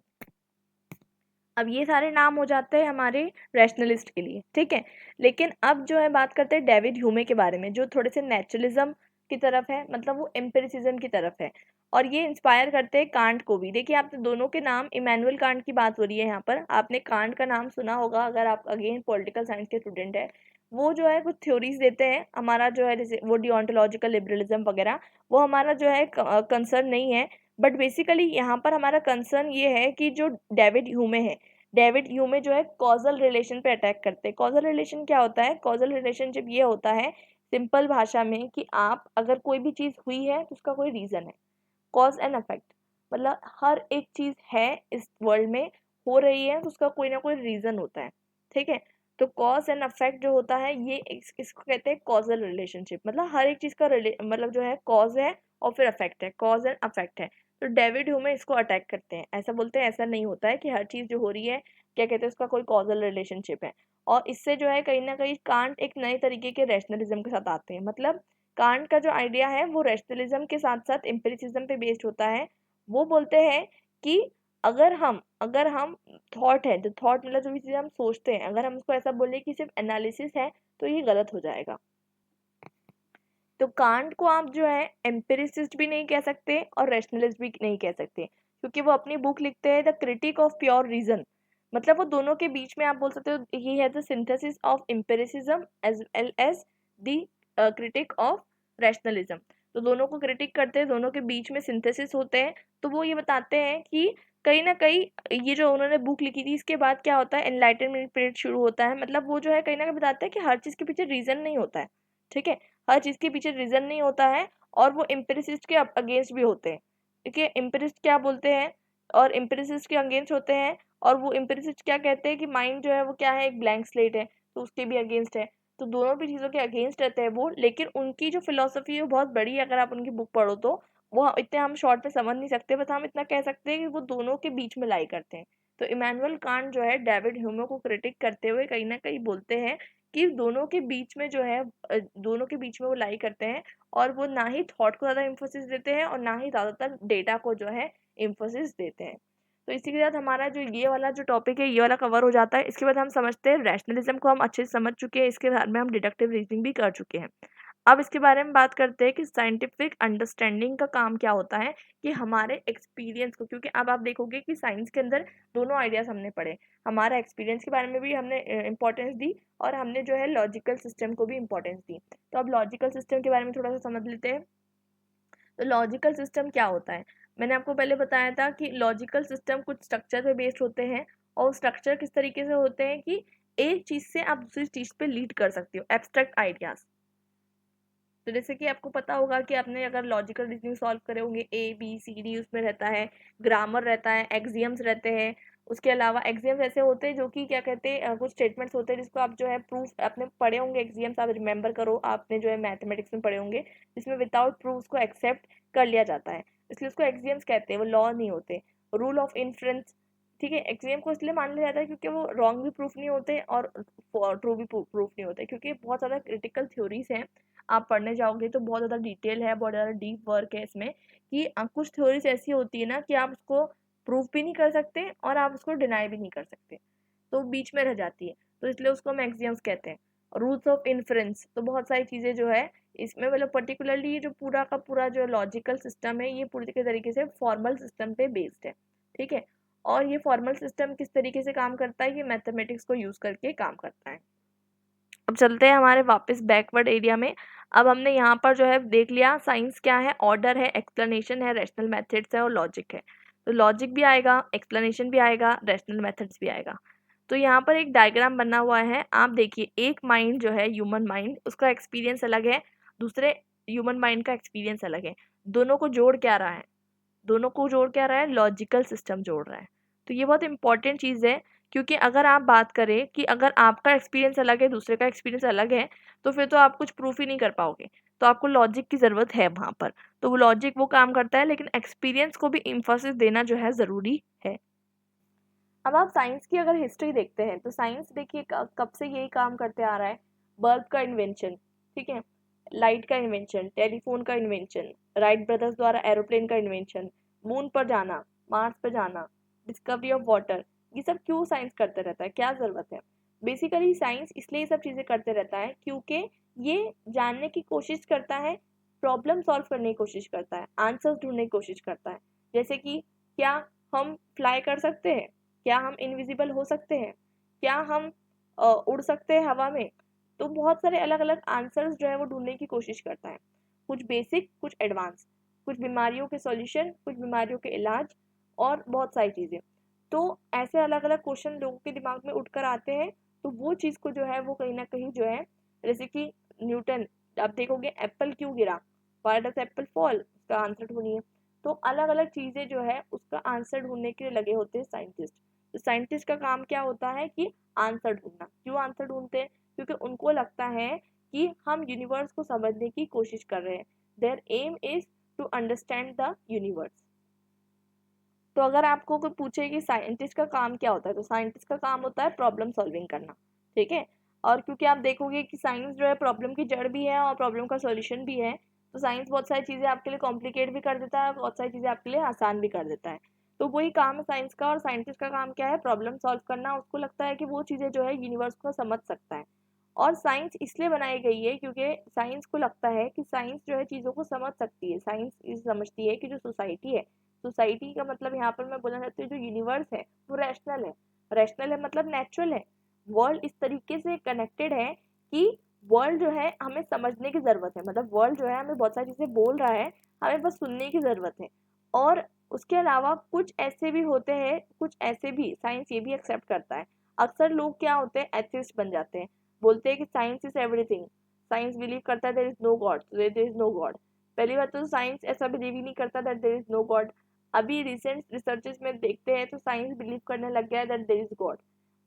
अब ये सारे नाम हो जाते हैं हमारे रैशनलिस्ट के लिए, ठीक है। लेकिन अब जो है बात करते हैं डेविड ह्यूमे के बारे में, जो थोड़े से नेचुरलिज्म की तरफ है, मतलब वो एम्पिरिसिज्म की तरफ है, और ये इंस्पायर करते हैं कांट को भी। देखिए आप दोनों के नाम, इमैनुअल कांट की बात हो रही है यहाँ पर, आपने कांट का नाम सुना होगा अगर आप अगेन पॉलिटिकल साइंस के स्टूडेंट है। वो जो है कुछ थ्योरीज देते हैं, हमारा जो है जैसे वो डिओन्टोलॉजिकल लिबरलिज्म वगैरह, वो हमारा जो है कंसर्न नहीं है। बट बेसिकली यहाँ पर हमारा कंसर्न ये है कि जो डेविड ह्यूमे है, डेविड ह्यूमे जो है कॉजल रिलेशन पे अटैक करते हैं। कॉजल रिलेशन क्या होता है? कॉजल रिलेशनशिप ये होता है सिंपल भाषा में कि आप अगर कोई भी चीज़ हुई है तो उसका कोई रीज़न है। कॉज एंड इफेक्ट, मतलब हर एक चीज़ है इस वर्ल्ड में, हो रही है तो उसका कोई ना कोई रीज़न होता है, ठीक है। तो कॉज एंड इफेक्ट जो होता है ये इसको कहते हैं कॉजल रिलेशनशिप, मतलब हर एक चीज़ का मतलब जो है कॉज है और फिर इफेक्ट है, कॉज एंड इफेक्ट है। तो डेविड ह्यूमे इसको अटैक करते हैं, ऐसा बोलते हैं ऐसा नहीं होता है कि हर चीज़ जो हो रही है क्या कहते हैं उसका कोई कॉजल रिलेशनशिप है। और इससे जो है कहीं ना कहीं कांट एक नए तरीके के रैशनलिज्म के साथ आते हैं, मतलब कांट का जो आइडिया है वो रैशनलिज्म के साथ साथ एम्पिरिसिज्म पे बेस्ड होता है। वो बोलते हैं कि अगर हम थॉट है, जो थॉट मतलब जो भी चीज़ हम सोचते हैं, अगर हम उसको ऐसा बोले कि सिर्फ एनालिसिस है तो ये गलत हो जाएगा। तो कांट को आप जो है एम्पिरिसिस्ट भी नहीं कह सकते और रैशनलिस्ट भी नहीं कह सकते, क्योंकि वो अपनी बुक लिखते हैं the critique of pure reason, मतलब वो दोनों के बीच में आप बोल सकते हो he has the synthesis of empiricism as well as the critique of rationalism. तो दोनों को क्रिटिक करते हैं, दोनों के बीच में सिंथेसिस होते हैं। तो वो ये बताते हैं कि कहीं ना कहीं ये जो उन्होंने बुक लिखी थी इसके बाद क्या होता है, एनलाइटनमेंट पीरियड शुरू होता है, मतलब वो जो है कहीं ना कहीं बताते हैं कि हर चीज़ के पीछे रीज़न नहीं होता है, ठीक है। हर चीज़ के पीछे रीज़न नहीं होता है, और वो एम्पिरिसिस्ट के अगेंस्ट भी होते हैं, ठीक है। एम्पिरिस्ट क्या बोलते हैं और एम्पिरिसिस्ट के अगेंस्ट होते हैं, और वो एम्पिरिसिस्ट क्या कहते हैं कि माइंड जो है वो क्या है, एक ब्लैंक स्लेट है, तो उसके भी अगेंस्ट है। तो दोनों भी चीज़ों के अगेंस्ट रहते हैं वो, लेकिन उनकी जो फिलोसफी है वो बहुत बड़ी है, अगर आप उनकी बुक पढ़ो तो वो इतने हम शॉर्ट में समझ नहीं सकते, बस हम इतना कह सकते हैं कि वो दोनों के बीच में लाई करते हैं। तो इमैनुअल कांट जो है डेविड ह्यूमे को क्रिटिक करते हुए कहीं ना कहीं बोलते हैं कि दोनों के बीच में जो है दोनों के बीच में वो लाई करते हैं, और वो ना ही थॉट को ज़्यादा इम्फोसिस देते हैं और ना ही ज़्यादातर डेटा को जो है इम्फोसिस देते हैं। तो इसी के साथ हमारा जो ये वाला जो टॉपिक है ये वाला कवर हो जाता है। इसके बाद हम समझते हैं रैशनलिज्म को हम अच्छे से समझ चुके हैं, इसके बाद में हम डिडक्टिव रीजनिंग भी कर चुके हैं। अब इसके बारे में बात करते हैं कि साइंटिफिक अंडरस्टैंडिंग का काम क्या होता है, कि हमारे एक्सपीरियंस को, क्योंकि अब आप देखोगे कि साइंस के अंदर दोनों आइडियाज हमने पढ़े, हमारा एक्सपीरियंस के बारे में भी हमने इंपॉर्टेंस दी, और हमने जो है लॉजिकल सिस्टम को भी इंपॉर्टेंस दी। तो अब लॉजिकल सिस्टम के बारे में थोड़ा सा समझ लेते हैं। तो लॉजिकल सिस्टम क्या होता है? मैंने आपको पहले बताया था कि लॉजिकल सिस्टम कुछ स्ट्रक्चर पे बेस्ड होते हैं, और स्ट्रक्चर किस तरीके से होते हैं कि एक चीज़ से आप दूसरी चीज़ पे लीड कर सकते हो, एब्स्ट्रैक्ट आइडियाज। तो जैसे कि आपको पता होगा कि आपने अगर लॉजिकल रीजनिंग सॉल्व करे होंगे, ए बी सी डी उसमें रहता है, ग्रामर रहता है, एक्सियम्स रहते हैं। उसके अलावा एक्सियम्स ऐसे होते हैं जो कि क्या कहते हैं, कुछ स्टेटमेंट्स होते हैं जिसको आप जो है प्रूफ, आपने पढ़े होंगे एक्सियम्स, आप रिमेंबर करो, आपने जो है मैथमेटिक्स में पढ़े होंगे, जिसमें विदाउट प्रूफ उसको एक्सेप्ट कर लिया जाता है, इसलिए उसको एक्सियम्स कहते हैं, वो लॉ नहीं होते। रूल ऑफ इन्फ्रेंस, ठीक है, एक्सियम को इसलिए मान लिया जाता है क्योंकि वो रॉन्ग भी प्रूफ नहीं होते और ट्रू भी प्रूफ नहीं होते, क्योंकि बहुत ज़्यादा क्रिटिकल थ्योरीज हैं। आप पढ़ने जाओगे तो बहुत ज़्यादा डिटेल है, बहुत ज़्यादा डीप वर्क है इसमें, कि कुछ थ्योरीज ऐसी होती है ना कि आप उसको प्रूफ भी नहीं कर सकते और आप उसको डिनाई भी नहीं कर सकते, तो बीच में रह जाती है, तो इसलिए उसको हम एक्सियम्स कहते हैं। रूल्स ऑफ इन्फ्रेंस, तो बहुत सारी चीज़ें जो है इसमें, मतलब पर्टिकुलरली ये जो पूरा का पूरा जो लॉजिकल सिस्टम है ये पूरी के तरीके से फॉर्मल सिस्टम पे बेस्ड है, ठीक है। और ये फॉर्मल सिस्टम किस तरीके से काम करता है, ये मैथमेटिक्स को यूज़ करके काम करता है। अब चलते हैं हमारे वापस बैकवर्ड एरिया में। अब हमने यहाँ पर जो है देख लिया साइंस क्या है, ऑर्डर है, एक्सप्लेनेशन है, रैशनल मेथड्स है और लॉजिक है। तो लॉजिक भी आएगा, एक्सप्लेनेशन भी आएगा, रैशनल मेथड्स भी आएगा। तो यहाँ पर एक डायग्राम बना हुआ है, आप देखिए, एक माइंड जो है ह्यूमन माइंड, उसका एक्सपीरियंस अलग है, दूसरे ह्यूमन माइंड का एक्सपीरियंस अलग है। दोनों को जोड़ क्या रहा है, दोनों को जोड़ क्या रहा है, लॉजिकल सिस्टम जोड़ रहा है। तो ये बहुत इंपॉर्टेंट चीज़ है क्योंकि अगर आप बात करें कि अगर आपका एक्सपीरियंस अलग है, दूसरे का एक्सपीरियंस अलग है, तो फिर तो आप कुछ प्रूफ ही नहीं कर पाओगे। तो आपको लॉजिक की ज़रूरत है वहाँ पर। तो वो लॉजिक वो काम करता है, लेकिन एक्सपीरियंस को भी एम्फेसिस देना जो है ज़रूरी है। अब आप साइंस की अगर हिस्ट्री देखते हैं तो साइंस देखिए कब से यही काम करते आ रहा है। बल्ब का इन्वेंशन, ठीक है, लाइट का इन्वेंशन, टेलीफोन का इन्वेंशन, राइट ब्रदर्स द्वारा एरोप्लेन का इन्वेंशन, मून पर जाना, मार्स पर जाना, डिस्कवरी ऑफ वाटर, ये सब क्यों साइंस करते रहता है, क्या ज़रूरत है? बेसिकली साइंस इसलिए ये सब चीज़ें करते रहता है क्योंकि ये जानने की कोशिश करता है, प्रॉब्लम सॉल्व करने की कोशिश करता है, आंसर्स ढूंढने की कोशिश करता है। जैसे कि क्या हम फ्लाई कर सकते हैं, क्या हम इनविजिबल हो सकते हैं, क्या हम उड़ सकते हैं हवा में? तो बहुत सारे अलग अलग आंसर्स जो है वो ढूंढने की कोशिश करता है, कुछ बेसिक, कुछ एडवांस, कुछ बीमारियों के सॉल्यूशन, कुछ बीमारियों के इलाज, और बहुत सारी चीज़ें। तो ऐसे अलग अलग क्वेश्चन लोगों के दिमाग में उठकर आते हैं, तो वो चीज़ को जो है वो कहीं ना कहीं जो है, जैसे कि न्यूटन, आप देखोगे एप्पल क्यों गिरा, व्हाई डज एप्पल फॉल, उसका आंसर ढूंढिए। तो अलग अलग चीज़ें जो है उसका आंसर ढूंढने के लिए लगे होते हैं साइंटिस्ट। तो साइंटिस्ट का काम क्या होता है कि आंसर ढूंढना। क्यों आंसर ढूंढते हैं? क्योंकि उनको लगता है कि हम यूनिवर्स को समझने की कोशिश कर रहे हैं। Their aim is to understand the universe. तो अगर आपको कोई पूछे कि साइंटिस्ट का काम क्या होता है, तो साइंटिस्ट का काम होता है प्रॉब्लम सॉल्विंग करना, ठीक है। और क्योंकि आप देखोगे कि साइंस जो है प्रॉब्लम की जड़ भी है और प्रॉब्लम का सॉल्यूशन भी है, तो साइंस बहुत सारी चीज़ें आपके लिए कॉम्प्लिकेट भी कर देता है, बहुत सारी चीज़ें आपके लिए आसान भी कर देता है। तो वही काम है साइंस का। और साइंटिस्ट का काम क्या है? प्रॉब्लम सॉल्व करना। उसको लगता है कि वो चीज़ें जो है यूनिवर्स को समझ सकता है। और साइंस इसलिए बनाई गई है क्योंकि साइंस को लगता है कि साइंस जो है चीज़ों को समझ सकती है। साइंस इस समझती है कि जो सोसाइटी है, सोसाइटी का मतलब यहाँ पर मैं बोलना चाहती हूँ, जो यूनिवर्स है वो रैशनल है। रैशनल है मतलब नेचुरल है। वर्ल्ड इस तरीके से कनेक्टेड है कि वर्ल्ड जो है हमें समझने की ज़रूरत है, मतलब वर्ल्ड जो है हमें बहुत सारी चीज़ें बोल रहा है, हमें बस सुनने की ज़रूरत है। और उसके अलावा कुछ ऐसे भी होते हैं, कुछ ऐसे भी साइंस ये भी एक्सेप्ट करता है। अक्सर लोग क्या होते हैं, एथिस्ट बन जाते हैं, बोलते हैं कि science is everything. Science believe करता है there is no God, there is no God. पहली बात तो साइंस ऐसा बिलीव ही नहीं करता that there is no God. अभी रिसेंट रिसर्चेस में देखते हैं तो साइंस बिलीव करने लग गया है दैट देयर इज गॉड।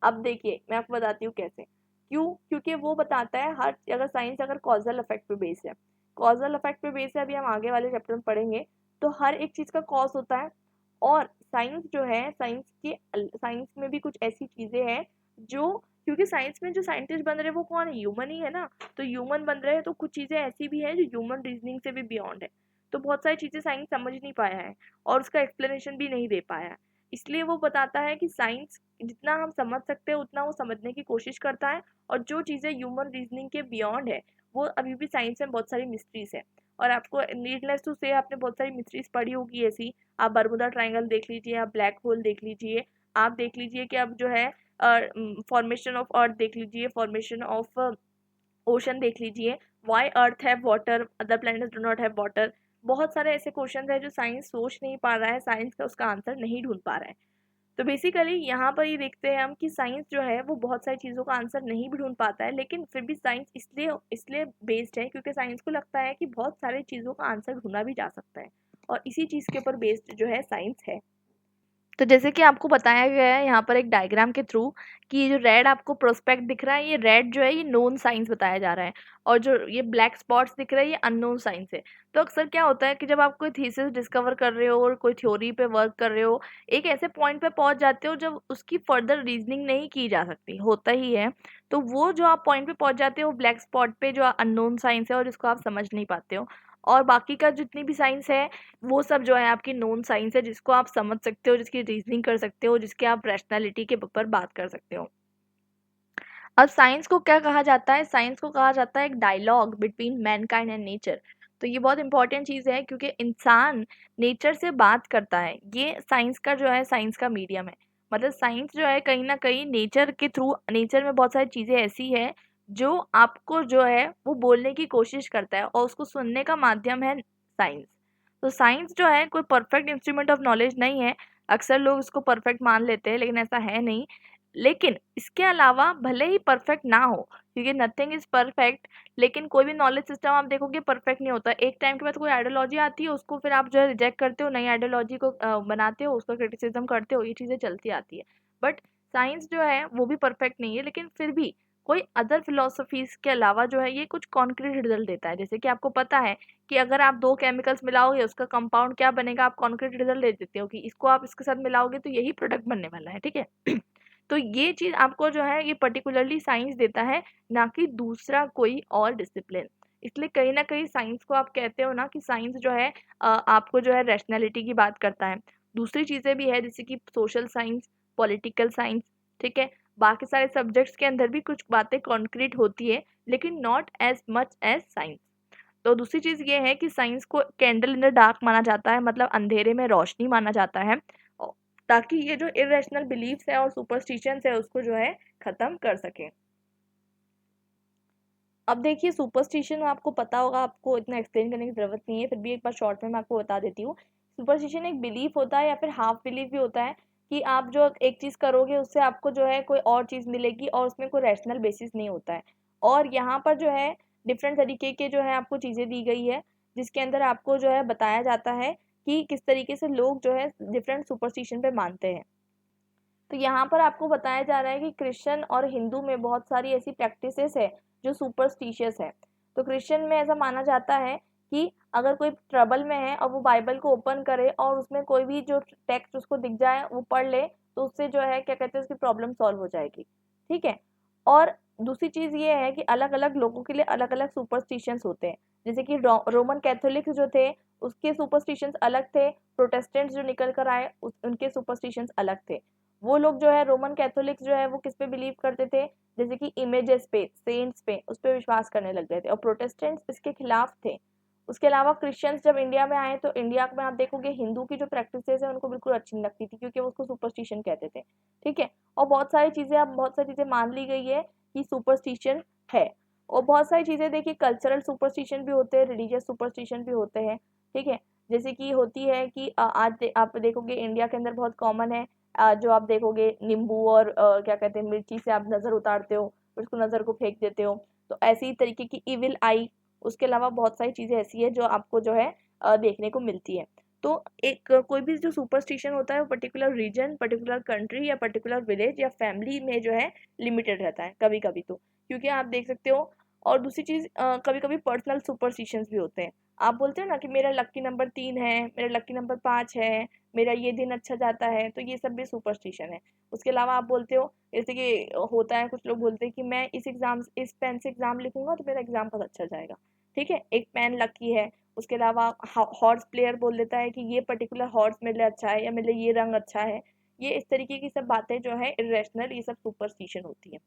अब देखिए मैं आपको बताती हूँ कैसे। क्यों? क्योंकि वो बताता है हर, अगर साइंस अगर कॉजल इफेक्ट पे बेस है, कॉजल इफेक्ट पे बेस है, अभी हम आगे वाले चैप्टर में पढ़ेंगे, तो हर एक चीज़ का कॉज होता है। और साइंस जो है, साइंस में भी कुछ ऐसी चीज़ें हैं जो, क्योंकि साइंस में जो साइंटिस्ट बन रहे हैं वो कौन है? ह्यूमन ही है ना। तो ह्यूमन बन रहे हैं तो कुछ चीज़ें ऐसी भी हैं जो ह्यूमन रीजनिंग से भी बियॉन्ड है। तो बहुत सारी चीज़ें साइंस समझ नहीं पाया है और उसका एक्सप्लेनेशन भी नहीं दे पाया है। इसलिए वो बताता है कि साइंस जितना हम समझ सकते हैं उतना वो समझने की कोशिश करता है, और जो चीज़ें ह्यूमन रीजनिंग के बियॉन्ड है वो अभी भी साइंस में बहुत सारी मिस्ट्रीज है। और आपको नीडलेस टू से आपने बहुत सारी मिस्ट्रीज पढ़ी होगी ऐसी। आप बर्मुदा ट्रायंगल देख लीजिए, आप ब्लैक होल देख लीजिए, आप देख लीजिए कि अब जो है फॉर्मेशन ऑफ अर्थ देख लीजिए, फॉर्मेशन ऑफ ओशन देख लीजिए, why earth have water, other planets do not have water. बहुत सारे ऐसे क्वेश्चन है जो साइंस सोच नहीं पा रहा है, साइंस का उसका आंसर नहीं ढूंढ पा रहा है। तो बेसिकली यहाँ पर ये देखते हैं हम कि साइंस जो है वो बहुत सारी चीज़ों का आंसर नहीं भी ढूंढ पाता है, लेकिन फिर भी साइंस इसलिए इसलिए बेस्ड है क्योंकि साइंस को लगता है कि बहुत सारी चीज़ों का आंसर ढूंढा भी जा सकता है, और इसी चीज़ के ऊपर बेस्ड जो है साइंस है। तो जैसे कि आपको बताया गया है यहाँ पर एक डायग्राम के थ्रू कि ये जो रेड आपको प्रोस्पेक्ट दिख रहा है, ये रेड जो है ये नोन साइंस बताया जा रहा है, और जो ये ब्लैक स्पॉट्स दिख रहा है ये अननोन साइंस है। तो अक्सर क्या होता है कि जब आप कोई थीसिस डिस्कवर कर रहे हो और कोई थ्योरी पे वर्क कर रहे हो, एक ऐसे पॉइंट पे पहुंच जाते हो जब उसकी फर्दर रीजनिंग नहीं की जा सकती, होता ही है। तो वो जो आप पॉइंट पे पहुंच जाते हो ब्लैक स्पॉट पे, जो अननोन साइंस है और जिसको आप समझ नहीं पाते हो। और बाकी का जितनी भी साइंस है वो सब जो है आपकी नोन साइंस है, जिसको आप समझ सकते हो, जिसकी रीजनिंग कर सकते हो, जिसके आप रैशनैलिटी के ऊपर बात कर सकते हो। अब साइंस को क्या कहा जाता है? साइंस को कहा जाता है एक dialogue between mankind and nature. तो ये बहुत इंपॉर्टेंट चीज़ है क्योंकि इंसान नेचर से बात करता है, ये साइंस का जो है साइंस का मीडियम है। मतलब साइंस जो है कहीं ना कहीं नेचर के थ्रू, नेचर में बहुत सारी चीज़ें ऐसी है जो आपको जो है वो बोलने की कोशिश करता है, और उसको सुनने का माध्यम है साइंस। तो साइंस जो है कोई परफेक्ट इंस्ट्रूमेंट ऑफ नॉलेज नहीं है। अक्सर लोग इसको परफेक्ट मान लेते हैं, लेकिन ऐसा है नहीं। लेकिन इसके अलावा भले ही परफेक्ट ना हो, क्योंकि नथिंग इज परफेक्ट, लेकिन कोई भी नॉलेज सिस्टम आप देखोगे परफेक्ट नहीं होता। एक टाइम के बाद कोई आइडियोलॉजी आती है, उसको फिर आप जो है रिजेक्ट करते हो, नई आइडियोलॉजी को बनाते हो, उसका क्रिटिसिज्म करते हो, ये चीज़ें चलती आती है। बट साइंस जो है वो भी परफेक्ट नहीं है, लेकिन फिर भी कोई अदर फिलोसफीज के अलावा जो है ये कुछ कॉन्क्रीट रिजल्ट देता है। जैसे कि आपको पता है कि अगर आप दो केमिकल्स मिलाओगे उसका कंपाउंड क्या बनेगा, आप कॉन्क्रीट रिजल्ट दे देते हो कि इसको आप इसके साथ मिलाओगे तो यही प्रोडक्ट बनने वाला है, ठीक है। तो ये चीज आपको जो है ये पर्टिकुलरली साइंस देता है, ना कि दूसरा कोई और डिसिप्लिन। इसलिए कहीं ना कहीं साइंस को आप कहते हो ना कि साइंस जो है आपको जो है रैशनैलिटी की बात करता है। दूसरी चीजें भी है जैसे कि सोशल साइंस, पॉलिटिकल साइंस, ठीक है। बाकी सारे सब्जेक्ट्स के अंदर भी कुछ बातें कॉन्क्रीट होती है, लेकिन not as much as science. तो दूसरी चीज ये है कि साइंस को कैंडल इन द डार्क माना जाता है, मतलब अंधेरे में रोशनी माना जाता है, ताकि ये जो इरेशनल बिलीफ्स है और सुपरस्टिशंस है उसको जो है खत्म कर सके। अब देखिए सुपरस्टिशन आपको पता होगा, आपको इतना एक्सप्लेन करने की जरूरत नहीं है, फिर भी एक बार शॉर्ट में मैं आपको बता देती हूँ। सुपरस्टिशन एक बिलीफ होता है या फिर हाफ बिलीफ भी होता है कि आप जो एक चीज करोगे उससे आपको जो है कोई और चीज मिलेगी और उसमें कोई रैशनल बेसिस नहीं होता है। और यहाँ पर जो है डिफरेंट तरीके के जो है आपको चीजें दी गई है, जिसके अंदर आपको जो है बताया जाता है कि किस तरीके से लोग जो है डिफरेंट सुपरस्टिशन पे मानते हैं। तो यहाँ पर आपको बताया जा रहा है कि क्रिश्चियन और हिंदू में बहुत सारी ऐसी प्रैक्टिसेस है जो सुपरस्टिशियस है। तो क्रिश्चियन में ऐसा माना जाता है कि अगर कोई ट्रबल में है और वो बाइबल को ओपन करे और उसमें कोई भी जो टेक्स्ट उसको दिख जाए वो पढ़ ले, तो उससे जो है क्या कहते हैं उसकी प्रॉब्लम सॉल्व हो जाएगी, ठीक है। और दूसरी चीज ये है कि अलग अलग लोगों के लिए अलग अलग सुपरस्टिशंस होते हैं। जैसे कि रोमन कैथोलिक्स जो थे उसके सुपरस्टिशंस अलग थे, प्रोटेस्टेंट्स जो निकल कर आए उनके सुपरस्टिशंस अलग थे। वो लोग जो है रोमन कैथोलिक्स जो है वो किस पे बिलीव करते थे, जैसे कि इमेजेस पे, सेंट्स पे, उस पे विश्वास करने लग गए थे, और प्रोटेस्टेंट्स इसके खिलाफ थे। उसके अलावा क्रिश्चियंस जब इंडिया में आए तो इंडिया में आप देखोगे हिंदू की जो प्रैक्टिसेस है उनको बिल्कुल अच्छी नहीं लगती थी, क्योंकि वो उसको सुपरस्टिशन कहते थे, ठीक है। और बहुत सारी चीजें, अब बहुत सारी चीजें मान ली गई है कि सुपरस्टिशन है। और बहुत सारी चीजें देखिए कल्चरल सुपरस्टिशन भी होते हैं, रिलीजियस सुपरस्टिशन भी होते हैं, ठीक है। जैसे कि होती है कि आप देखोगे इंडिया के अंदर बहुत कॉमन है, जो आप देखोगे नींबू और क्या कहते हैं मिर्ची से आप नजर उतारते हो, फिर उसको नजर को फेंक देते हो। तो ऐसी तरीके की इविल आई। उसके अलावा बहुत सारी चीजें ऐसी है जो आपको जो है देखने को मिलती है। तो एक कोई भी जो सुपरस्टिशन होता है वो पर्टिकुलर रीजन, पर्टिकुलर कंट्री या पर्टिकुलर विलेज या फैमिली में जो है लिमिटेड रहता है कभी कभी, तो क्योंकि आप देख सकते हो। और दूसरी चीज कभी कभी पर्सनल सुपरस्टिशंस भी होते हैं। आप बोलते हो ना कि मेरा लक्की नंबर 3 है, मेरा लक्की नंबर 5 है, मेरा ये दिन अच्छा जाता है, तो ये सब भी सुपरस्टिशन है। उसके अलावा आप बोलते हो, जैसे कि होता है कुछ लोग बोलते हैं कि मैं इस पेन से एग्जाम लिखूंगा तो मेरा एग्जाम बहुत अच्छा जाएगा, ठीक है, एक पेन लकी है। उसके अलावा हॉर्स प्लेयर बोल देता है कि ये पर्टिकुलर हॉर्स मेरे लिए अच्छा है या मेरे लिए ये रंग अच्छा है। ये इस तरीके की सब बातें जो है इरेशनल, ये सब सुपरस्टिशन होती है।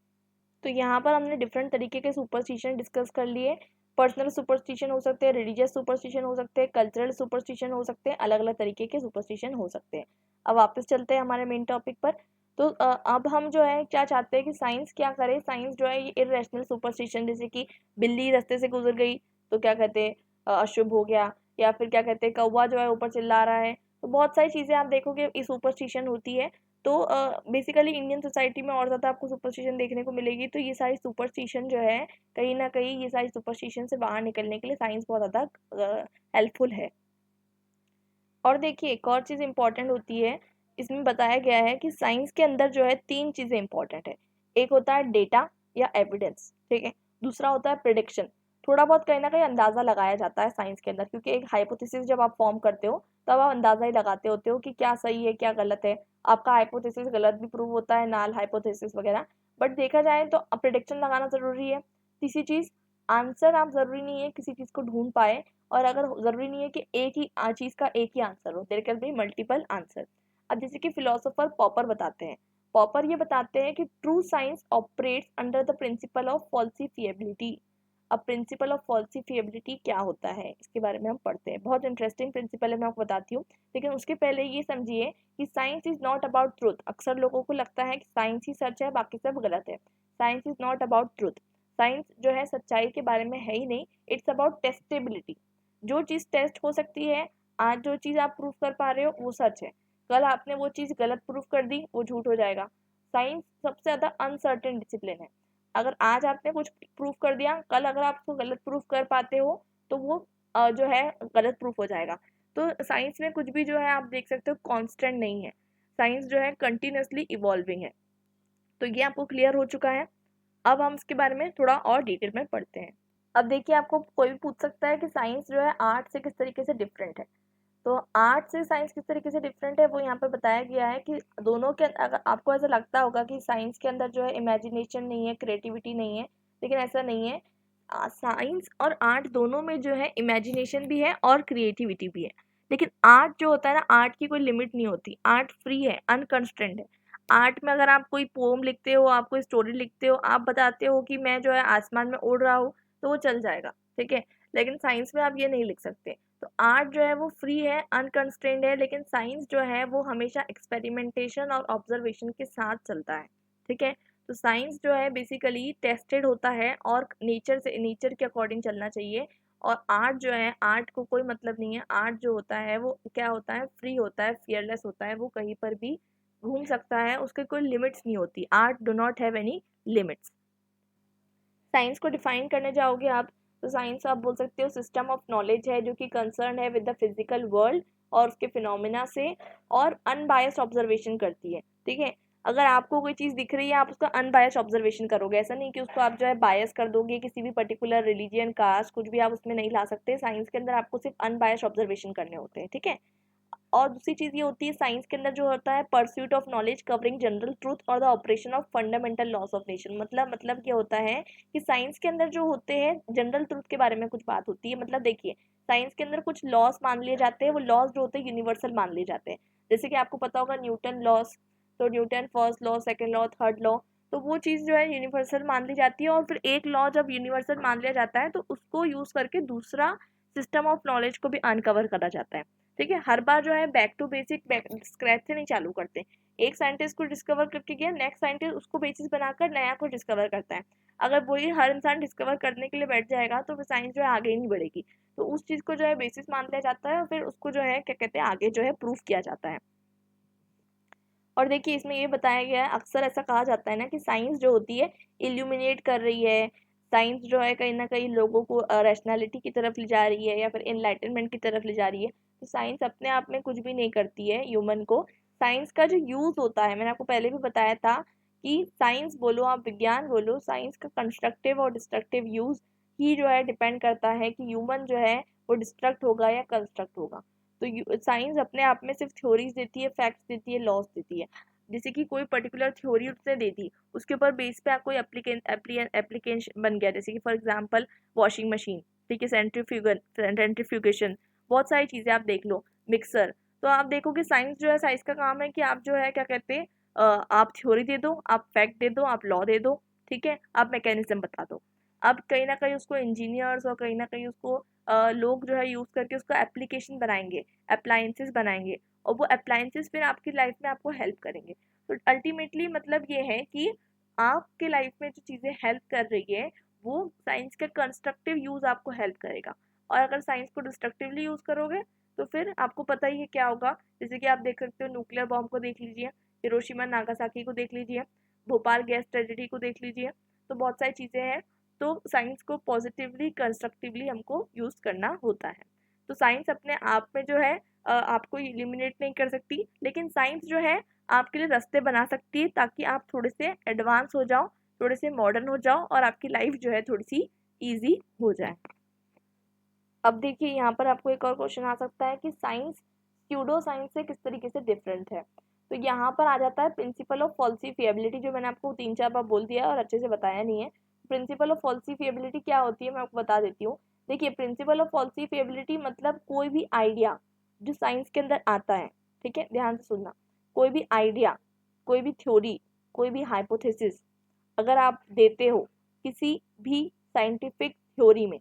तो यहाँ पर हमने डिफरेंट तरीके के सुपरस्टिशन डिस्कस कर लिए। पर्सनल सुपरस्टिशन हो सकते हैं, रिलीजियस सुपरस्टिशन हो सकते हैं, कल्चरल सुपरस्टिशन हो सकते हैं, अलग अलग तरीके के सुपरस्टिशन हो सकते हैं। अब वापस चलते हैं हमारे मेन टॉपिक पर। तो अब हम जो है क्या चाहते हैं कि साइंस क्या करे। साइंस जो है ये इरेशनल सुपरस्टिशन, जैसे कि बिल्ली रास्ते से गुजर गई तो क्या कहते हैं अशुभ हो गया, या फिर क्या कहते हैं कौवा जो है ऊपर चिल्ला रहा है, तो बहुत सारी चीजें आप देखोगे इस सुपरस्टिशन होती है। तो बेसिकली इंडियन सोसाइटी में और ज़्यादा आपको सुपरस्टिशन देखने को मिलेगी। तो ये सारी सुपरस्टिशन जो है कहीं ना कहीं ये सारी सुपरस्टिशन से बाहर निकलने के लिए साइंस बहुत ज़्यादा हेल्पफुल है। और देखिए एक और चीज़ इंपॉर्टेंट होती है, इसमें बताया गया है कि साइंस के अंदर जो है 3 चीज़ें इंपॉर्टेंट है। एक होता है डेटा या एविडेंस, ठीक है। दूसरा होता है प्रिडिक्शन, थोड़ा बहुत कहीं ना कहीं अंदाज़ा लगाया जाता है साइंस के अंदर, क्योंकि एक हाइपोथेसिस जब आप फॉर्म करते हो तब आप अंदाज़ा ही लगाते होते हो कि क्या सही है क्या गलत है। आपका हाइपोथेसिस गलत भी प्रूव होता है, नाल हाइपोथेसिस वगैरह, बट देखा जाए तो प्रिडिक्शन लगाना ज़रूरी है। तीसरी चीज़, आंसर आप ज़रूरी नहीं है किसी चीज़ को ढूंढ पाए, और अगर ज़रूरी नहीं है कि एक ही चीज़ का एक ही आंसर हो, there can be multiple answer. अब जैसे कि फिलोसोफर पॉपर बताते हैं, पॉपर ये बताते हैं कि true science operates under the principle of falsifiability. अब प्रिंसिपल ऑफ फॉल्सिफिएबिलिटी क्या होता है इसके बारे में हम पढ़ते हैं, बहुत इंटरेस्टिंग प्रिंसिपल है, मैं आपको बताती हूँ। लेकिन उसके पहले ये समझिए कि science is not about truth. अक्सर लोगों को लगता है कि साइंस ही सच है बाकी सब गलत है। Science is not about truth. Science जो है सच्चाई के बारे में है ही नहीं, इट्स अबाउट टेस्टेबिलिटी। जो चीज़ टेस्ट हो सकती है, आज जो चीज़ आप प्रूफ कर पा रहे हो वो सच है, कल आपने वो चीज़ गलत प्रूफ कर दी वो झूठ हो जाएगा। साइंस सबसे ज़्यादा अनसर्टेन डिसिप्लिन है। अगर आज आपने कुछ प्रूफ कर दिया, कल अगर आप उसको गलत प्रूफ कर पाते हो तो वो जो है गलत प्रूफ हो जाएगा। तो साइंस में कुछ भी जो है आप देख सकते हो कांस्टेंट नहीं है। साइंस जो है कंटिन्यूअसली इवॉल्विंग है। तो ये आपको क्लियर हो चुका है। अब हम इसके बारे में थोड़ा और डिटेल में पढ़ते हैं। अब देखिए, आपको कोई भी पूछ सकता है कि साइंस जो है आर्ट से किस तरीके से डिफरेंट है। तो आर्ट से साइंस किस तरीके से डिफरेंट है वो यहाँ पर बताया गया है कि दोनों के अगर आपको ऐसा लगता होगा कि साइंस के अंदर जो है इमेजिनेशन नहीं है, क्रिएटिविटी नहीं है, लेकिन ऐसा नहीं है। साइंस और आर्ट दोनों में जो है इमेजिनेशन भी है और क्रिएटिविटी भी है। लेकिन आर्ट जो होता है ना, आर्ट की कोई लिमिट नहीं होती, आर्ट फ्री है, अनकंस्ट्रेंट है। आर्ट में अगर आप कोई पोम लिखते हो, आप कोई स्टोरी लिखते हो, आप बताते हो कि मैं जो है आसमान में उड़ रहा हूँ, तो वो चल जाएगा, ठीक है। लेकिन साइंस में आप ये नहीं लिख सकते। तो आर्ट जो है वो फ्री है, अनकंस्ट्रेंड है, लेकिन साइंस जो है वो हमेशा एक्सपेरिमेंटेशन और ऑब्जर्वेशन के साथ चलता है, ठीक है। तो साइंस जो है बेसिकली टेस्टेड होता है और नेचर के अकॉर्डिंग चलना चाहिए। और आर्ट जो है, आर्ट को कोई मतलब नहीं है। आर्ट जो होता है वो क्या होता है, फ्री होता है, फियरलेस होता है, वो कहीं पर भी घूम सकता है, उसके कोई लिमिट्स नहीं होती। Art do not have any limits. Science को डिफाइन करने जाओगे आप, तो साइंस आप बोल सकते हो सिस्टम ऑफ नॉलेज है जो कि कंसर्न है विद द फिजिकल वर्ल्ड और उसके फिनोमिना से, और अनबायस्ड ऑब्जर्वेशन करती है, ठीक है। अगर आपको कोई चीज़ दिख रही है, आप उसका अनबायस्ड ऑब्जर्वेशन करोगे, ऐसा नहीं कि उसको आप जो है बायस कर दोगे किसी भी पर्टिकुलर रिलीजियन, कास्ट, कुछ भी आप उसमें नहीं ला सकते। साइंस के अंदर आपको सिर्फ अनबायस्ड ऑब्जर्वेशन करने होते हैं, ठीक है। और दूसरी चीज़ ये होती है साइंस के अंदर जो होता है pursuit of knowledge covering general truth और the operation of fundamental laws of nation. मतलब क्या होता है कि साइंस के अंदर जो होते हैं जनरल ट्रूथ के बारे में कुछ बात होती है। मतलब देखिए, साइंस के अंदर कुछ लॉस मान लिए जाते हैं, वो लॉस जो होते हैं यूनिवर्सल मान लिए जाते हैं। जैसे कि आपको पता होगा न्यूटन लॉस, तो Newton first law, second law, third law, तो वो चीज़ जो है यूनिवर्सल मान ली जाती है। और फिर एक लॉ जब यूनिवर्सल मान लिया जाता है तो उसको यूज़ करके दूसरा सिस्टम ऑफ नॉलेज को भी अनकवर करा जाता है, ठीक है। हर बार जो है बैक टू बेसिक, स्क्रैच से नहीं चालू करते। एक साइंटिस्ट को डिस्कवर करके गया, नेक्स्ट साइंटिस्ट उसको बेसिस बनाकर नया कुछ डिस्कवर करता है। अगर वही हर इंसान डिस्कवर करने के लिए बैठ जाएगा तो फिर साइंस जो है आगे ही नहीं बढ़ेगी। तो उस चीज़ को जो है बेसिस मान लिया जाता है और फिर उसको जो है क्या कहते हैं आगे जो है प्रूफ किया जाता है। और देखिए, इसमें ये बताया गया है, अक्सर ऐसा कहा जाता है ना कि साइंस जो होती है इल्यूमिनेट कर रही है। साइंस जो है कहीं ना कहीं लोगों को रैशनैलिटी की तरफ ले जा रही है या फिर एनलाइटनमेंट की तरफ ले जा रही है। तो साइंस अपने आप में कुछ भी नहीं करती है ह्यूमन को। साइंस का जो यूज़ होता है, मैंने आपको पहले भी बताया था कि साइंस बोलो, आप विज्ञान बोलो, साइंस का कंस्ट्रक्टिव और डिस्ट्रक्टिव यूज़ ही जो है डिपेंड करता है कि ह्यूमन जो है वो डिस्ट्रक्ट होगा या कंस्ट्रक्ट होगा। तो साइंस अपने आप में सिर्फ थ्योरीज देती है, फैक्ट्स देती है, लॉस देती है। जैसे कि कोई पर्टिकुलर थ्योरी उसने दे दी, उसके ऊपर बेस पे कोई एप्लीकेशन बन गया, जैसे कि फॉर एग्जांपल वॉशिंग मशीन, ठीक है, सेंट्रीफ्यूगेशन, बहुत सारी चीज़ें आप देख लो, मिक्सर। तो आप देखोगे साइंस जो है, साइंस का काम है कि आप जो है क्या कहते हैं, आप थ्योरी दे दो, आप फैक्ट दे दो, आप लॉ दे दो, ठीक है, आप मैकेनिज्म बता दो। अब कहीं ना कहीं उसको इंजीनियर्स और कहीं ना कहीं उसको लोग जो है यूज़ करके उसका एप्लीकेशन बनाएंगे, अप्लायंसेस बनाएंगे, और वो अप्लायंसेस फिर आपकी लाइफ में आपको हेल्प करेंगे। तो अल्टीमेटली मतलब ये है कि आपके लाइफ में जो चीज़ें हेल्प कर रही है वो साइंस का कंस्ट्रक्टिव यूज़ आपको हेल्प करेगा। और अगर साइंस को डिस्ट्रक्टिवली यूज़ करोगे तो फिर आपको पता ही है क्या होगा। जैसे कि आप देख सकते हो न्यूक्लियर बॉम्ब को देख लीजिए, हिरोशिमा नागासाकी को देख लीजिए, भोपाल गैस ट्रेजेडी को देख लीजिए। तो बहुत सारी चीज़ें हैं। तो साइंस को पॉजिटिवली कंस्ट्रक्टिवली हमको यूज़ करना होता है। तो साइंस अपने आप में जो है आपको इलिमिनेट नहीं कर सकती, लेकिन साइंस जो है आपके लिए रास्ते बना सकती है ताकि आप थोड़े से एडवांस हो जाओ, थोड़े से मॉडर्न हो जाओ और आपकी लाइफ जो है थोड़ी सी ईजी हो जाए। अब देखिए, यहाँ पर आपको एक और क्वेश्चन आ सकता है कि साइंस स्यूडो साइंस से किस तरीके से डिफरेंट है। तो यहाँ पर आ जाता है प्रिंसिपल ऑफ फॉल्सिफिएबिलिटी, जो मैंने आपको 3-4 बार बोल दिया और अच्छे से बताया नहीं है। प्रिंसिपल ऑफ फॉल्सिफिएबिलिटी क्या होती है मैं आपको बता देती हूँ। देखिए, प्रिंसिपल ऑफ फॉल्सिफिएबिलिटी मतलब कोई भी आइडिया जो साइंस के अंदर आता है, ठीक है, ध्यान से सुनना, कोई भी आइडिया, कोई भी थ्योरी, कोई भी हाइपोथेसिस अगर आप देते हो किसी भी साइंटिफिक थ्योरी में,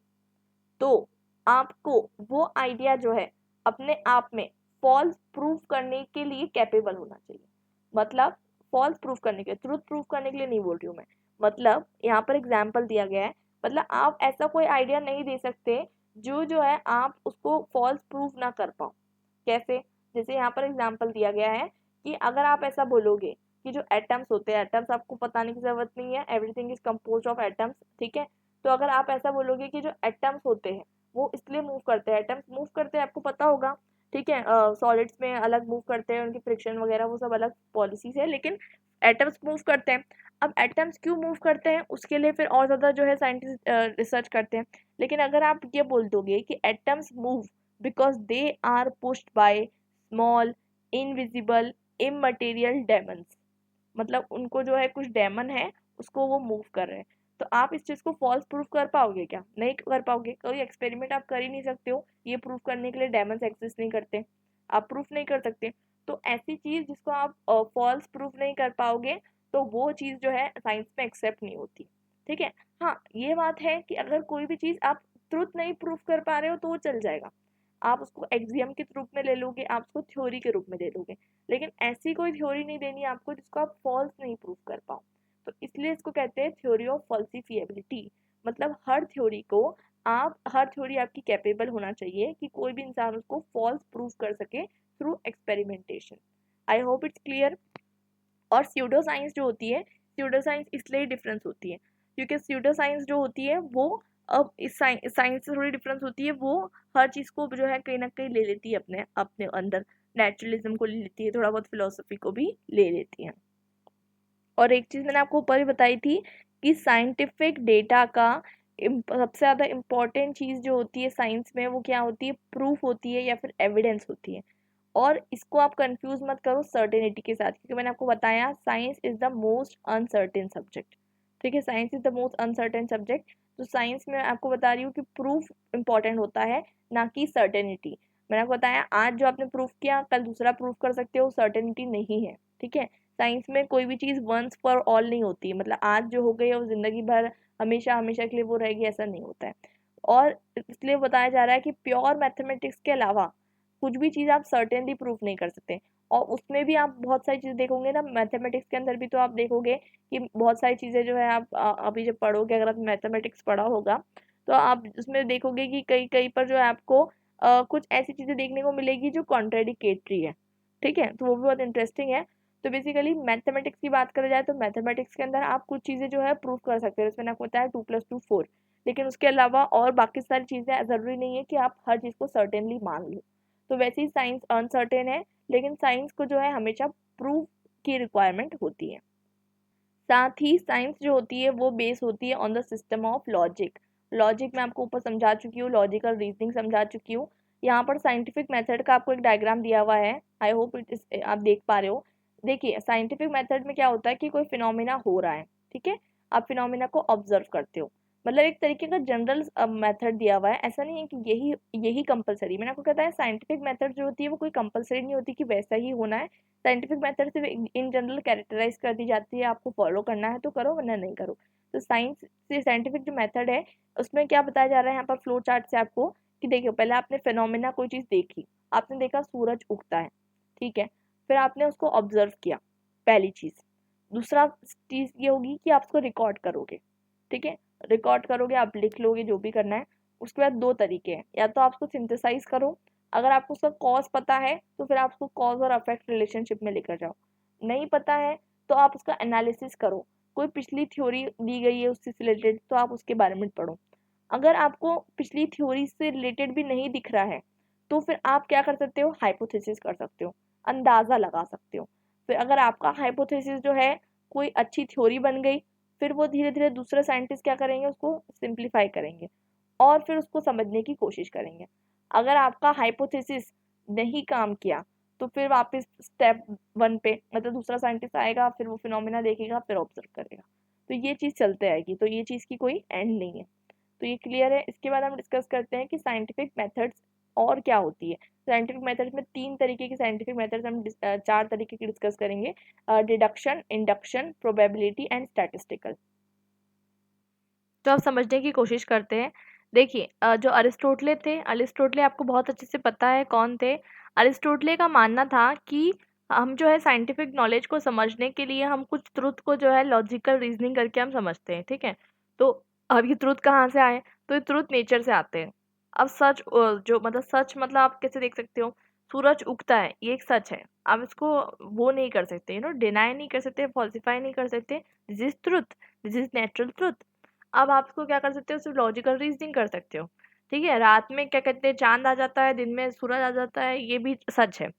तो आपको वो आइडिया जो है अपने आप में फॉल्स प्रूफ करने के लिए कैपेबल होना चाहिए। मतलब फॉल्स प्रूफ करने के लिए, ट्रूथ प्रूफ करने के लिए नहीं बोल रही हूँ मैं। मतलब यहाँ पर एग्जाम्पल दिया गया है, मतलब आप ऐसा कोई आइडिया नहीं दे सकते जो है आप उसको फॉल्स प्रूफ ना कर पाओ। कैसे? जैसे यहाँ पर एग्जाम्पल दिया गया है कि अगर आप ऐसा बोलोगे कि जो एटम्स होते हैं, एटम्स आपको बताने की जरूरत नहीं है, everything is compose of atoms, ठीक है। तो अगर आप ऐसा बोलोगे कि जो एटम्स होते हैं वो इसलिए मूव करते हैं, एटम्स मूव करते हैं, आपको पता होगा, ठीक है, सॉलिड्स में अलग मूव करते हैं, उनकी फ्रिक्शन वगैरह वो सब अलग पॉलिसीज है, लेकिन एटम्स मूव करते हैं। अब एटम्स क्यों मूव करते हैं उसके लिए फिर और ज़्यादा जो है साइंटिस्ट रिसर्च करते हैं। लेकिन अगर आप ये बोल दोगे कि atoms move because they are pushed by small invisible immaterial demons, मतलब उनको जो है कुछ डेमन है उसको वो मूव कर रहे हैं, तो आप इस चीज़ को फॉल्स प्रूफ कर पाओगे क्या? नहीं कर पाओगे। कोई एक्सपेरिमेंट आप कर ही नहीं सकते हो ये प्रूफ करने के लिए डेमन्स एग्जिस्ट नहीं करते, आप प्रूफ नहीं कर सकते। तो ऐसी चीज़ जिसको आप फॉल्स प्रूफ नहीं कर पाओगे तो वो चीज़ जो है साइंस में एक्सेप्ट नहीं होती। ठीक है। हाँ, ये बात है कि अगर कोई भी चीज़ आप ट्रुथ नहीं प्रूफ कर पा रहे हो तो वो चल जाएगा, आप उसको एक्सियम के रूप में ले लोगे, आप उसको थ्योरी के रूप में ले लोगे, लेकिन ऐसी कोई थ्योरी नहीं देनी आपको जिसको आप फॉल्स नहीं प्रूफ कर पाओ। तो इसलिए इसको कहते हैं थ्योरी ऑफ फॉल्सिफिएबिलिटी। मतलब हर थ्योरी आपकी कैपेबल होना चाहिए कि कोई भी इंसान उसको फॉल्स प्रूफ कर सके through experimentation. I hope it's clear. और स्यूडो साइंस जो होती है, स्यूडो साइंस इसलिए डिफरेंस होती है क्योंकि स्यूडो साइंस जो होती है वो, अब इस साइंस से थोड़ी डिफरेंस होती है, वो हर चीज़ को जो है कहीं ना कहीं ले लेती है अपने अपने अंदर, नेचुरलिज्म को ले लेती है, थोड़ा बहुत फिलोसफी को भी ले लेती है। और एक चीज़ मैंने आपको ऊपर ही बताई थी कि साइंटिफिक डेटा का सबसे ज़्यादा इम्पॉर्टेंट चीज़ जो होती है साइंस में वो क्या होती है? प्रूफ होती है या फिर एविडेंस होती है। और इसको आप कंफ्यूज मत करो सर्टेनिटी के साथ, क्योंकि मैंने आपको बताया science is the most uncertain subject. ठीक है, science is the most uncertain subject. तो साइंस में आपको बता रही हूँ कि प्रूफ इंपॉर्टेंट होता है, ना कि सर्टेनिटी। मैंने आपको बताया आज जो आपने प्रूफ किया कल दूसरा प्रूफ कर सकते हो, सर्टेनिटी नहीं है। ठीक है, साइंस में कोई भी चीज़ वंस फॉर ऑल नहीं होती है, मतलब आज जो हो गई है वो ज़िंदगी भर हमेशा हमेशा के लिए वो रहेगी, ऐसा नहीं होता है। और इसलिए बताया जा रहा है कि प्योर मैथमेटिक्स के अलावा कुछ भी चीज़ आप सर्टेनली प्रूफ नहीं कर सकते। और उसमें भी आप बहुत सारी चीज़ें देखोगे ना, मैथमेटिक्स के अंदर भी तो आप देखोगे कि बहुत सारी चीज़ें जो है आप अभी जब पढ़ोगे, अगर आप मैथमेटिक्स पढ़ा होगा तो आप उसमें देखोगे कि कई कई पर जो है आपको कुछ ऐसी चीज़ें देखने को मिलेगी जो कॉन्ट्रेडिकेटरी है। ठीक है, तो वो भी बहुत इंटरेस्टिंग है। तो बेसिकली मैथमेटिक्स की बात करा जाए तो मैथमेटिक्स के अंदर आप कुछ चीज़ें जो है प्रूफ कर सकते हो, जैसे मैंने आपको बताया 2+2 4, लेकिन उसके अलावा और बाकी सारी चीज़ें ज़रूरी नहीं है कि आप हर चीज़ को सर्टेनली मान लो। तो वैसे ही साइंस अनसर्टेन है, लेकिन साइंस को जो है हमेशा प्रूफ की रिक्वायरमेंट होती है। साथ ही साइंस जो होती है वो बेस होती है on the system of logic. Logic मैं आपको ऊपर समझा चुकी हूँ, लॉजिकल रीजनिंग समझा चुकी हूँ। यहाँ पर साइंटिफिक मेथड का आपको एक डायग्राम दिया हुआ है, आई होप आप देख पा रहे हो। देखिए साइंटिफिक मेथड में क्या होता है कि कोई फिनोमिना हो रहा है, ठीक है, आप फिनोमिना को ऑब्जर्व करते हो, मतलब एक तरीके का जनरल मेथड दिया हुआ है, ऐसा नहीं है कि यही यही कंपलसरी। मैंने आपको कहता है साइंटिफिक मेथड जो होती है वो कोई कंपलसरी नहीं होती कि वैसा ही होना है। साइंटिफिक मेथड सिर्फ इन जनरल कैरेक्टराइज कर दी जाती है, आपको फॉलो करना है तो करो वरना नहीं करो। तो साइंस से साइंटिफिक जो मेथड है उसमें क्या बताया जा रहा है यहाँ पर फ्लो चार्ट से आपको, कि देखिए पहले आपने फिनोमिना कोई चीज़ देखी, आपने देखा सूरज उगता है, ठीक है, फिर आपने उसको ऑब्जर्व किया, पहली चीज़। दूसरा चीज़ ये होगी कि आप उसको रिकॉर्ड करोगे, ठीक है, रिकॉर्ड करोगे, आप लिख लोगे जो भी करना है। उसके बाद दो तरीके हैं, या तो आप उसको सिंथेसाइज करो, अगर आपको उसका कॉज पता है तो फिर आप उसको कॉज और अफेक्ट रिलेशनशिप में लेकर जाओ, नहीं पता है तो आप उसका एनालिसिस करो, कोई पिछली थ्योरी दी गई है उससे रिलेटेड तो आप उसके बारे में पढ़ो। अगर आपको पिछली थ्योरी से रिलेटेड भी नहीं दिख रहा है तो फिर आप क्या कर सकते हो, हाइपोथेसिस कर सकते हो, अंदाज़ा लगा सकते हो। फिर अगर आपका हाइपोथेसिस जो है कोई अच्छी थ्योरी बन गई, फिर वो धीरे धीरे दूसरे साइंटिस्ट क्या करेंगे, उसको सिंप्लीफाई करेंगे और फिर उसको समझने की कोशिश करेंगे। अगर आपका हाइपोथेसिस नहीं काम किया तो फिर वापस स्टेप 1 पे, मतलब दूसरा साइंटिस्ट आएगा, फिर वो फिनोमिना देखेगा, फिर ऑब्जर्व करेगा, तो ये चीज़ चलते आएगी, तो ये चीज़ की कोई एंड नहीं है। तो ये क्लियर है। इसके बाद हम डिस्कस करते हैं कि साइंटिफिक मेथड्स और क्या होती है। साइंटिफिक मेथड्स में 3 तरीके की साइंटिफिक मेथड्स हम 4 तरीके की डिस्कस करेंगे, deduction, induction, probability and statistical. तो अब समझने की कोशिश करते हैं। देखिए जो अरिस्टोटले थे, अरिस्टोटले आपको बहुत अच्छे से पता है कौन थे। अरिस्टोटले का मानना था कि हम जो है साइंटिफिक नॉलेज को समझने के लिए हम कुछ ट्रुथ को जो है लॉजिकल रीजनिंग करके हम समझते हैं, ठीक है। तो अब ये ट्रुथ कहाँ से आए, तो ये ट्रुथ नेचर से आते हैं। अब सच जो मतलब सच मतलब आप कैसे देख सकते हो, सूरज उगता है ये एक सच है, आप इसको वो नहीं कर सकते, डिनाई नहीं कर सकते, फॉल्सिफाई नहीं कर सकते, this is truth, this is natural truth. अब आप इसको क्या कर सकते हो, सिर्फ लॉजिकल रीजनिंग कर सकते हो, ठीक है। रात में क्या कहते हैं चांद आ जाता है, दिन में सूरज आ जाता है, ये भी सच है।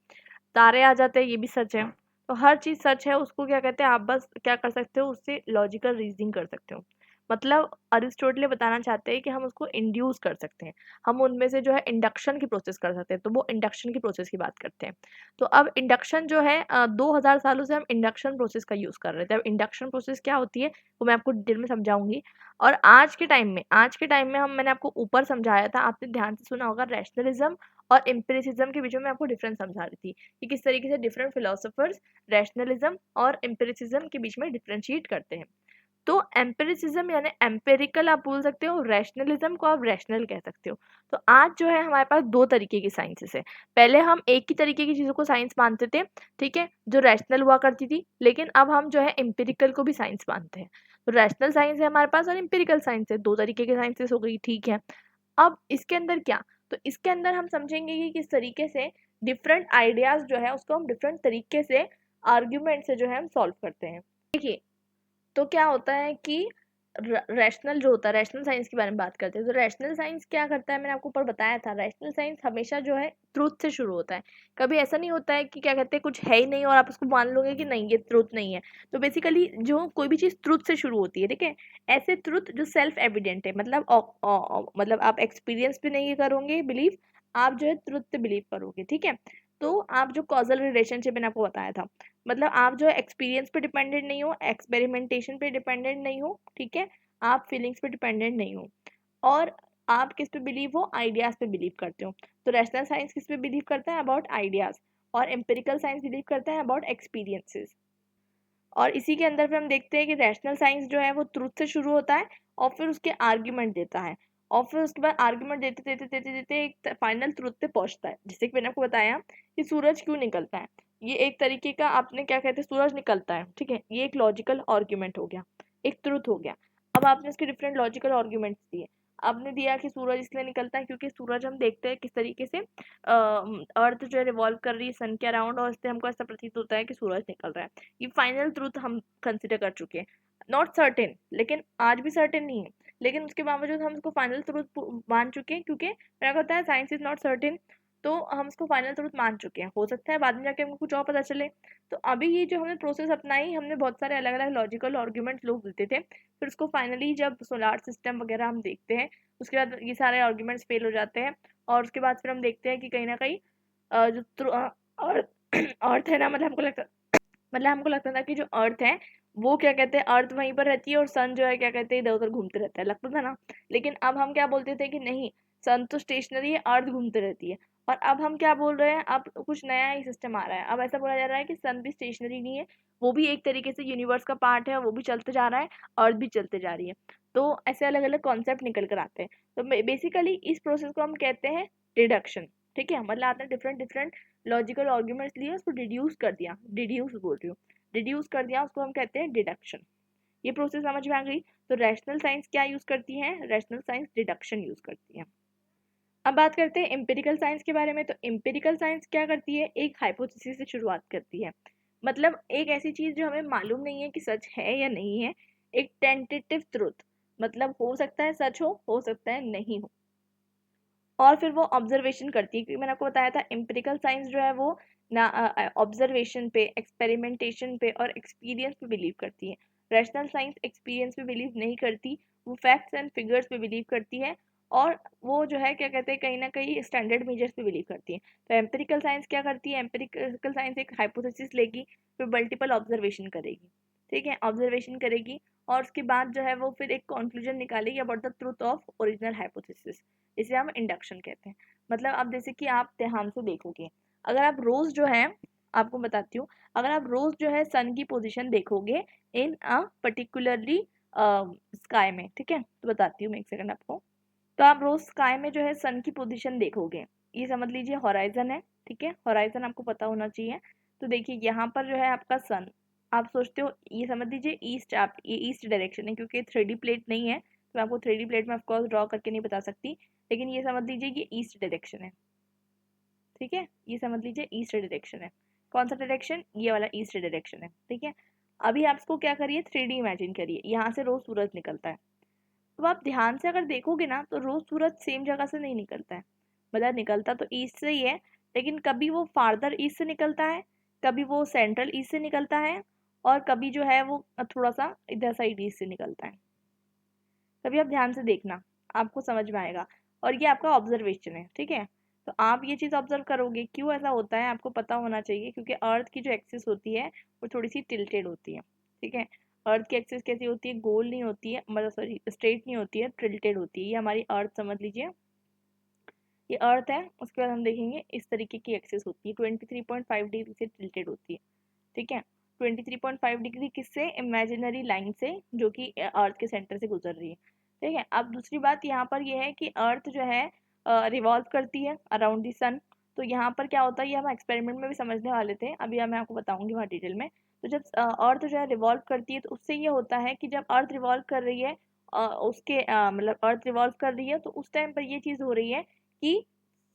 तारे आ जाते हैं, ये भी सच है। तो हर चीज़ सच है, उसको क्या कहते हैं, आप बस क्या कर सकते हो, उससे लॉजिकल रीजनिंग कर सकते हो। मतलब अरिस्टोटल ये बताना चाहते हैं कि हम उसको इंड्यूस कर सकते हैं, हम उनमें से जो है इंडक्शन की प्रोसेस कर सकते हैं, तो वो इंडक्शन की प्रोसेस की बात करते हैं। तो अब इंडक्शन जो है 2000 सालों से हम इंडक्शन प्रोसेस का यूज़ कर रहे थे। अब इंडक्शन प्रोसेस क्या होती है वो मैं आपको डिटेल में समझाऊंगी। और आज के टाइम में मैंने आपको ऊपर समझाया था, आपने ध्यान से सुना होगा, रैशनलिज्म और एम्पिरिसिज्म के बीच में मैं आपको डिफरेंस समझा रही थी कि किस तरीके से डिफरेंट फिलोसोफर्स रैशनलिज्म और एम्पिरिसिज्म के बीच में डिफरेंशिएट करते हैं। तो एम्पिरिसिज्म यानी एम्पिरिकल आप बोल सकते हो, रैशनलिज्म को आप रैशनल कह सकते हो। तो आज जो है हमारे पास दो तरीके की साइंसेस है। पहले हम एक ही तरीके की चीज़ों को साइंस मानते थे, ठीक है, जो रैशनल हुआ करती थी, लेकिन अब हम जो है एम्पिरिकल को भी साइंस मानते हैं। तो रैशनल साइंस है हमारे पास और एम्पिरिकल साइंस है, दो तरीके की साइंसेस हो गई, ठीक है। अब इसके अंदर क्या, तो इसके अंदर हम समझेंगे कि किस तरीके से डिफरेंट आइडियाज जो है उसको हम डिफरेंट तरीके से आर्ग्यूमेंट से जो है हम सॉल्व करते हैं। देखिए, तो क्या होता है कि रैशनल जो होता है, रैशनल साइंस के बारे में बात करते हैं, तो रैशनल साइंस क्या करता है, मैंने आपको ऊपर बताया था, रैशनल साइंस हमेशा जो है ट्रुथ से शुरू होता है। कभी ऐसा नहीं होता है कि क्या कहते हैं कुछ है ही नहीं और आप उसको मान लोगे कि नहीं ये ट्रुथ नहीं है। तो बेसिकली जो कोई भी चीज़ ट्रुथ से शुरू होती है, ठीक है, ऐसे ट्रुथ जो सेल्फ एविडेंट है, मतलब मतलब आप एक्सपीरियंस पे नहीं करोगे बिलीव, आप जो है ट्रुथ पे बिलीव करोगे, ठीक है। तो आप जो कॉजल रिलेशनशिप मैंने आपको बताया था, मतलब आप जो है एक्सपीरियंस पे डिपेंडेंट नहीं हो, एक्सपेरिमेंटेशन पे डिपेंडेंट नहीं हो, ठीक है, आप फीलिंग्स पे डिपेंडेंट नहीं हो, और आप किस पे बिलीव हो, आइडियाज पे बिलीव करते हो। तो रैशनल साइंस किस पे बिलीव करता है, अबाउट आइडियाज, और एम्पिरिकल साइंस बिलीव करता है अबाउट एक्सपीरियंसेस। और इसी के अंदर फिर हम देखते हैं कि रैशनल साइंस जो है वो ट्रुथ से शुरू होता है और फिर उसके आर्ग्यूमेंट देता है, और फिर उसके बाद आर्ग्यूमेंट देते देते देते देते एक फाइनल ट्रुथ पे पहुंचता है। जैसे कि मैंने आपको बताया कि सूरज क्यों निकलता है, ये एक तरीके का आपने क्या कहते हैं, सूरज निकलता है, ठीक है, ये एक लॉजिकल आर्ग्यूमेंट हो गया, एक ट्रुथ हो गया। अब आपने इसके डिफरेंट लॉजिकल आर्ग्यूमेंट्स दिए। आपने दिया कि सूरज इसलिए निकलता है क्योंकि सूरज हम देखते हैं किस तरीके से अर्थ जो है रिवॉल्व कर रही है सन के अराउंड, और इससे हमको ऐसा प्रतीत होता है कि सूरज निकल रहा है। ये फाइनल ट्रूथ हम कंसिडर कर चुके हैं, नॉट सर्टेन, लेकिन आज भी सर्टेन नहीं है, लेकिन उसके बावजूद हम इसको फाइनल ट्रूथ मान चुके हैं, क्योंकि मेरा कहता है साइंस इज नॉट सर्टेन, तो हम इसको फाइनल ट्रूथ मान चुके हैं। हो सकता है बाद में जाके हमको कुछ और पता चले। तो अभी ये जो हमने प्रोसेस अपनाई, हमने बहुत सारे अलग अलग लॉजिकल आर्ग्यूमेंट्स लोग देते थे, फिर उसको फाइनली जब सोलार सिस्टम वगैरह हम देखते हैं, उसके बाद ये सारे आर्ग्यूमेंट्स फेल हो जाते हैं, और उसके बाद फिर हम देखते हैं कि कहीं ना कहीं जो अर्थ अर्थ है ना, मतलब हमको लगता था कि जो अर्थ है वो क्या कहते हैं, अर्थ वहीं पर रहती है और सन जो है क्या कहते हैं इधर उधर घूमते रहता है, लगता था ना। लेकिन अब हम क्या बोलते थे कि नहीं, सन तो स्टेशनरी है, अर्थ घूमते रहती है। और अब हम क्या बोल रहे हैं, अब कुछ नया ही सिस्टम आ रहा है, अब ऐसा बोला जा रहा है कि सन भी स्टेशनरी नहीं है, वो भी एक तरीके से यूनिवर्स का पार्ट है, वो भी चलते जा रहा है, अर्थ भी चलते जा रही है। तो ऐसे अलग अलग कॉन्सेप्ट निकल कर आते हैं। तो बेसिकली इस प्रोसेस को हम कहते हैं डिडक्शन, ठीक है, मतलब आपने डिफरेंट डिफरेंट लॉजिकल आर्ग्यूमेंट्स लिए, उसको डिड्यूस कर दिया, डिड्यूस बोल रही हूँ, रिड्यूस कर दिया, उसको हम कहते हैं डिडक्शन। ये प्रोसेस समझ में आ गई। तो रैशनल साइंस क्या यूज करती है, रैशनल साइंस डिडक्शन यूज करती है। अब बात करते हैं एम्पिरिकल साइंस के बारे में। तो एम्पिरिकल साइंस क्या करती है, एक हाइपोथेसिस से शुरुआत करती है, मतलब एक ऐसी चीज जो हमें मालूम नहीं है कि सच है या नहीं है, एक टेंटेटिव ट्रुथ, मतलब हो सकता है सच हो सकता है नहीं हो। और फिर वो ऑब्जर्वेशन करती है, क्योंकि मैंने आपको बताया था एम्पिरिकल साइंस जो है वो ना ऑब्जर्वेशन पे, एक्सपेरिमेंटेशन पे और एक्सपीरियंस पे बिलीव करती है। रैशनल साइंस एक्सपीरियंस पे बिलीव नहीं करती, वो फैक्ट्स एंड फिगर्स पे बिलीव करती है, और वो जो है क्या कहते हैं कहीं ना कहीं स्टैंडर्ड मेजर्स पे बिलीव करती है। तो एम्पिरिकल साइंस क्या करती है, एम्पिरिकल साइंस एक हाइपोथेसिस लेगी, फिर मल्टीपल ऑब्जर्वेशन करेगी, ठीक है, ऑब्जर्वेशन करेगी, और उसके बाद जो है वो फिर एक कंक्लूजन निकालेगी about the truth of original hypothesis. इसे हम इंडक्शन कहते हैं। मतलब अब जैसे कि आप ध्यान से देखोगे, अगर आप रोज जो है, आपको बताती हूँ, अगर आप रोज जो है सन की पोजीशन देखोगे इन अ पर्टिकुलरली स्काई में, ठीक है, तो बताती हूँ मैं एक सेकंड आपको। तो आप रोज स्काई में जो है सन की पोजीशन देखोगे, ये समझ लीजिए हॉराइजन है, ठीक है, हॉराइजन आपको पता होना चाहिए। तो देखिए यहाँ पर जो है आपका सन, आप सोचते हो, ये समझ लीजिए ईस्ट, आप ये ईस्ट डायरेक्शन है, क्योंकि 3D प्लेट नहीं है तो मैं आपको 3D प्लेट में ऑफकोर्स ड्रॉ करके नहीं बता सकती, लेकिन ये समझ लीजिए कि ईस्ट डायरेक्शन है, ठीक है, ये समझ लीजिए ईस्ट डायरेक्शन है। कौन सा डायरेक्शन, ये वाला ईस्ट डायरेक्शन है, ठीक है। अभी आप इसको क्या करिए, 3D इमेजिन करिए, यहाँ से रोज सूरज निकलता है। तो आप ध्यान से अगर देखोगे ना, तो रोज सूरज सेम जगह से नहीं निकलता है, मतलब निकलता तो ईस्ट से ही है, लेकिन कभी वो फार्दर ईस्ट से निकलता है, कभी वो सेंट्रल ईस्ट से निकलता है और कभी जो है वो थोड़ा सा इधर साइड ईस्ट से निकलता है। कभी आप ध्यान से देखना, आपको समझ में आएगा। और ये आपका ऑब्जर्वेशन है, ठीक है। तो आप ये चीज़ ऑब्जर्व करोगे क्यों ऐसा होता है, आपको पता होना चाहिए, क्योंकि अर्थ की जो एक्सिस होती है वो थोड़ी सी टिल्टेड होती है, ठीक है। अर्थ की एक्सिस कैसी होती है, गोल नहीं होती है, मतलब सॉरी स्ट्रेट नहीं होती है, टिल्टेड होती है। ये हमारी अर्थ समझ लीजिए, ये अर्थ है। उसके बाद हम देखेंगे इस तरीके की एक्सिस होती है, 23.5 डिग्री से टिल्टेड होती है, ठीक है। 23.5 डिग्री किससे, इमेजिनरी लाइन से, जो कि अर्थ के सेंटर से गुजर रही है, ठीक है। अब दूसरी बात यहाँ पर यह है कि अर्थ जो है रिवॉल्व करती है अराउंड द सन। तो यहाँ पर क्या होता है, ये हम एक्सपेरिमेंट में भी समझने वाले थे, अभी मैं आपको बताऊंगी वहाँ डिटेल में। तो जब अर्थ जो है रिवॉल्व करती है, तो उससे ये होता है कि जब अर्थ रिवॉल्व कर रही है, उसके मतलब अर्थ रिवॉल्व कर रही है, तो उस टाइम पर ये चीज़ हो रही है कि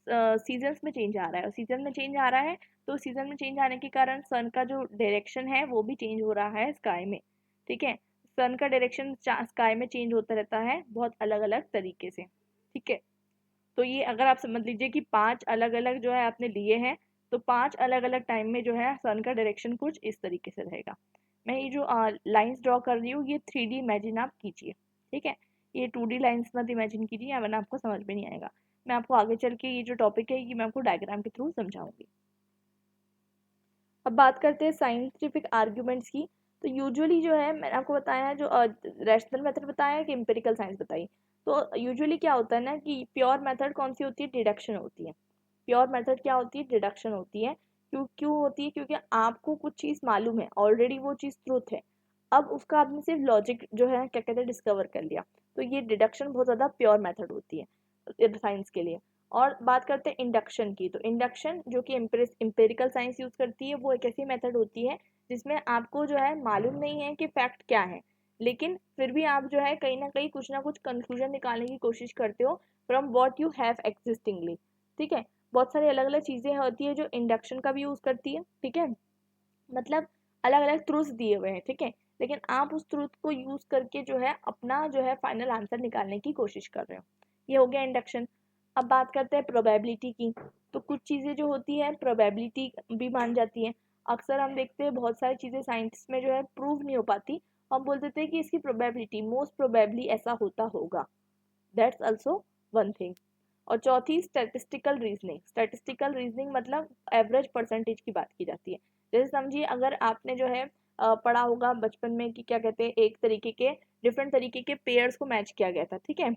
सीजन्स में चेंज आ रहा है, और सीजन में चेंज आ रहा है तो सीजन में चेंज आने के कारण सन का जो डायरेक्शन है वो भी चेंज हो रहा है स्काई में, ठीक है। सन का डायरेक्शन स्काई में चेंज होता रहता है बहुत अलग अलग तरीके से, ठीक है। तो ये अगर आप समझ लीजिए कि 5 अलग अलग जो है आपने लिए हैं, तो 5 अलग अलग टाइम में जो है सन का डायरेक्शन कुछ इस तरीके से रहेगा। मैं ये जो लाइंस ड्रॉ कर रही हूँ, ये 3D इमेजिन आप कीजिए, ठीक है। ये 2D लाइंस मत इमेजिन कीजिए, वरना आपको समझ में नहीं आएगा। मैं आपको आगे चल के ये जो टॉपिक है, ये मैं आपको डायग्राम के थ्रू समझाऊंगी। अब बात करते हैं साइंटिफिक आर्ग्यूमेंट्स की। तो यूजुअली जो है, मैंने आपको बताया है, जो रैशनल मेथड बताया है कि एम्पिरिकल साइंस बताई। तो यूजुअली क्या होता है ना कि प्योर मेथड कौन सी होती है, डिडक्शन होती है। प्योर मेथड क्या होती है, डिडक्शन होती है। क्यों क्यों होती है, क्योंकि आपको कुछ चीज़ मालूम है ऑलरेडी, वो चीज़ ट्रूथ है। अब उसका आपने सिर्फ लॉजिक जो है क्या कहते हैं डिस्कवर कर लिया। तो ये डिडक्शन बहुत ज़्यादा प्योर मेथड होती है साइंस के लिए। और बात करते हैं इंडक्शन की। तो इंडक्शन जो कि एम्पिरिकल साइंस यूज़ करती है, वो एक ऐसी मेथड होती है जिसमें आपको जो है मालूम नहीं है कि फैक्ट क्या है, लेकिन फिर भी आप जो है कहीं ना कुछ कंक्लूजन निकालने की कोशिश करते हो फ्रॉम वॉट यू हैव एग्जिस्टिंगली, ठीक है। बहुत सारी अलग अलग चीज़ें होती है जो इंडक्शन का भी यूज़ करती है, ठीक है। मतलब अलग अलग ट्रूथ्स दिए हुए हैं, ठीक है। लेकिन आप उस ट्रूथ को यूज़ करके जो है अपना जो है फाइनल आंसर निकालने की कोशिश कर रहे हो, ये हो गया इंडक्शन। अब बात करते हैं प्रोबेबिलिटी की। तो कुछ चीज़ें जो होती है प्रोबेबिलिटी भी मान जाती है। अक्सर हम देखते हैं बहुत सारी चीज़ें साइंस में जो है प्रूव नहीं हो पाती, हम बोल देते हैं कि इसकी प्रोबेबिलिटी मोस्ट प्रोबेबली ऐसा होता होगा, दैट्स ऑल्सो वन थिंग। और चौथी स्टैटिस्टिकल रीजनिंग। स्टैटिस्टिकल रीजनिंग मतलब एवरेज परसेंटेज की बात की जाती है। जैसे समझिए, अगर आपने जो है पढ़ा होगा बचपन में कि क्या कहते हैं, एक तरीके के डिफरेंट तरीके के पेयर्स को मैच किया गया था, ठीक है।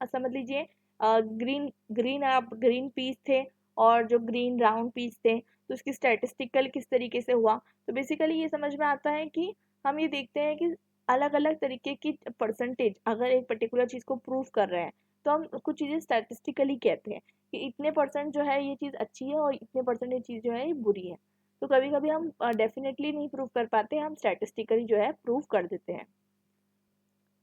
समझ लीजिए ग्रीन ग्रीन आप ग्रीन पीस थे और जो ग्रीन राउंड पीस थे, तो इसकी स्टैटिस्टिकल किस तरीके से हुआ। तो बेसिकली ये समझ में आता है कि हम ये देखते हैं कि अलग अलग तरीके की परसेंटेज अगर एक पर्टिकुलर चीज़ को प्रूव कर रहे हैं, तो हम कुछ चीज़ें स्टैटिस्टिकली कहते हैं कि इतने परसेंट जो है ये चीज़ अच्छी है और इतने परसेंट ये चीज़ जो है ये बुरी है। तो कभी कभी हम डेफिनेटली नहीं प्रूव कर पाते, हम स्टैटिस्टिकली जो है प्रूव कर देते हैं।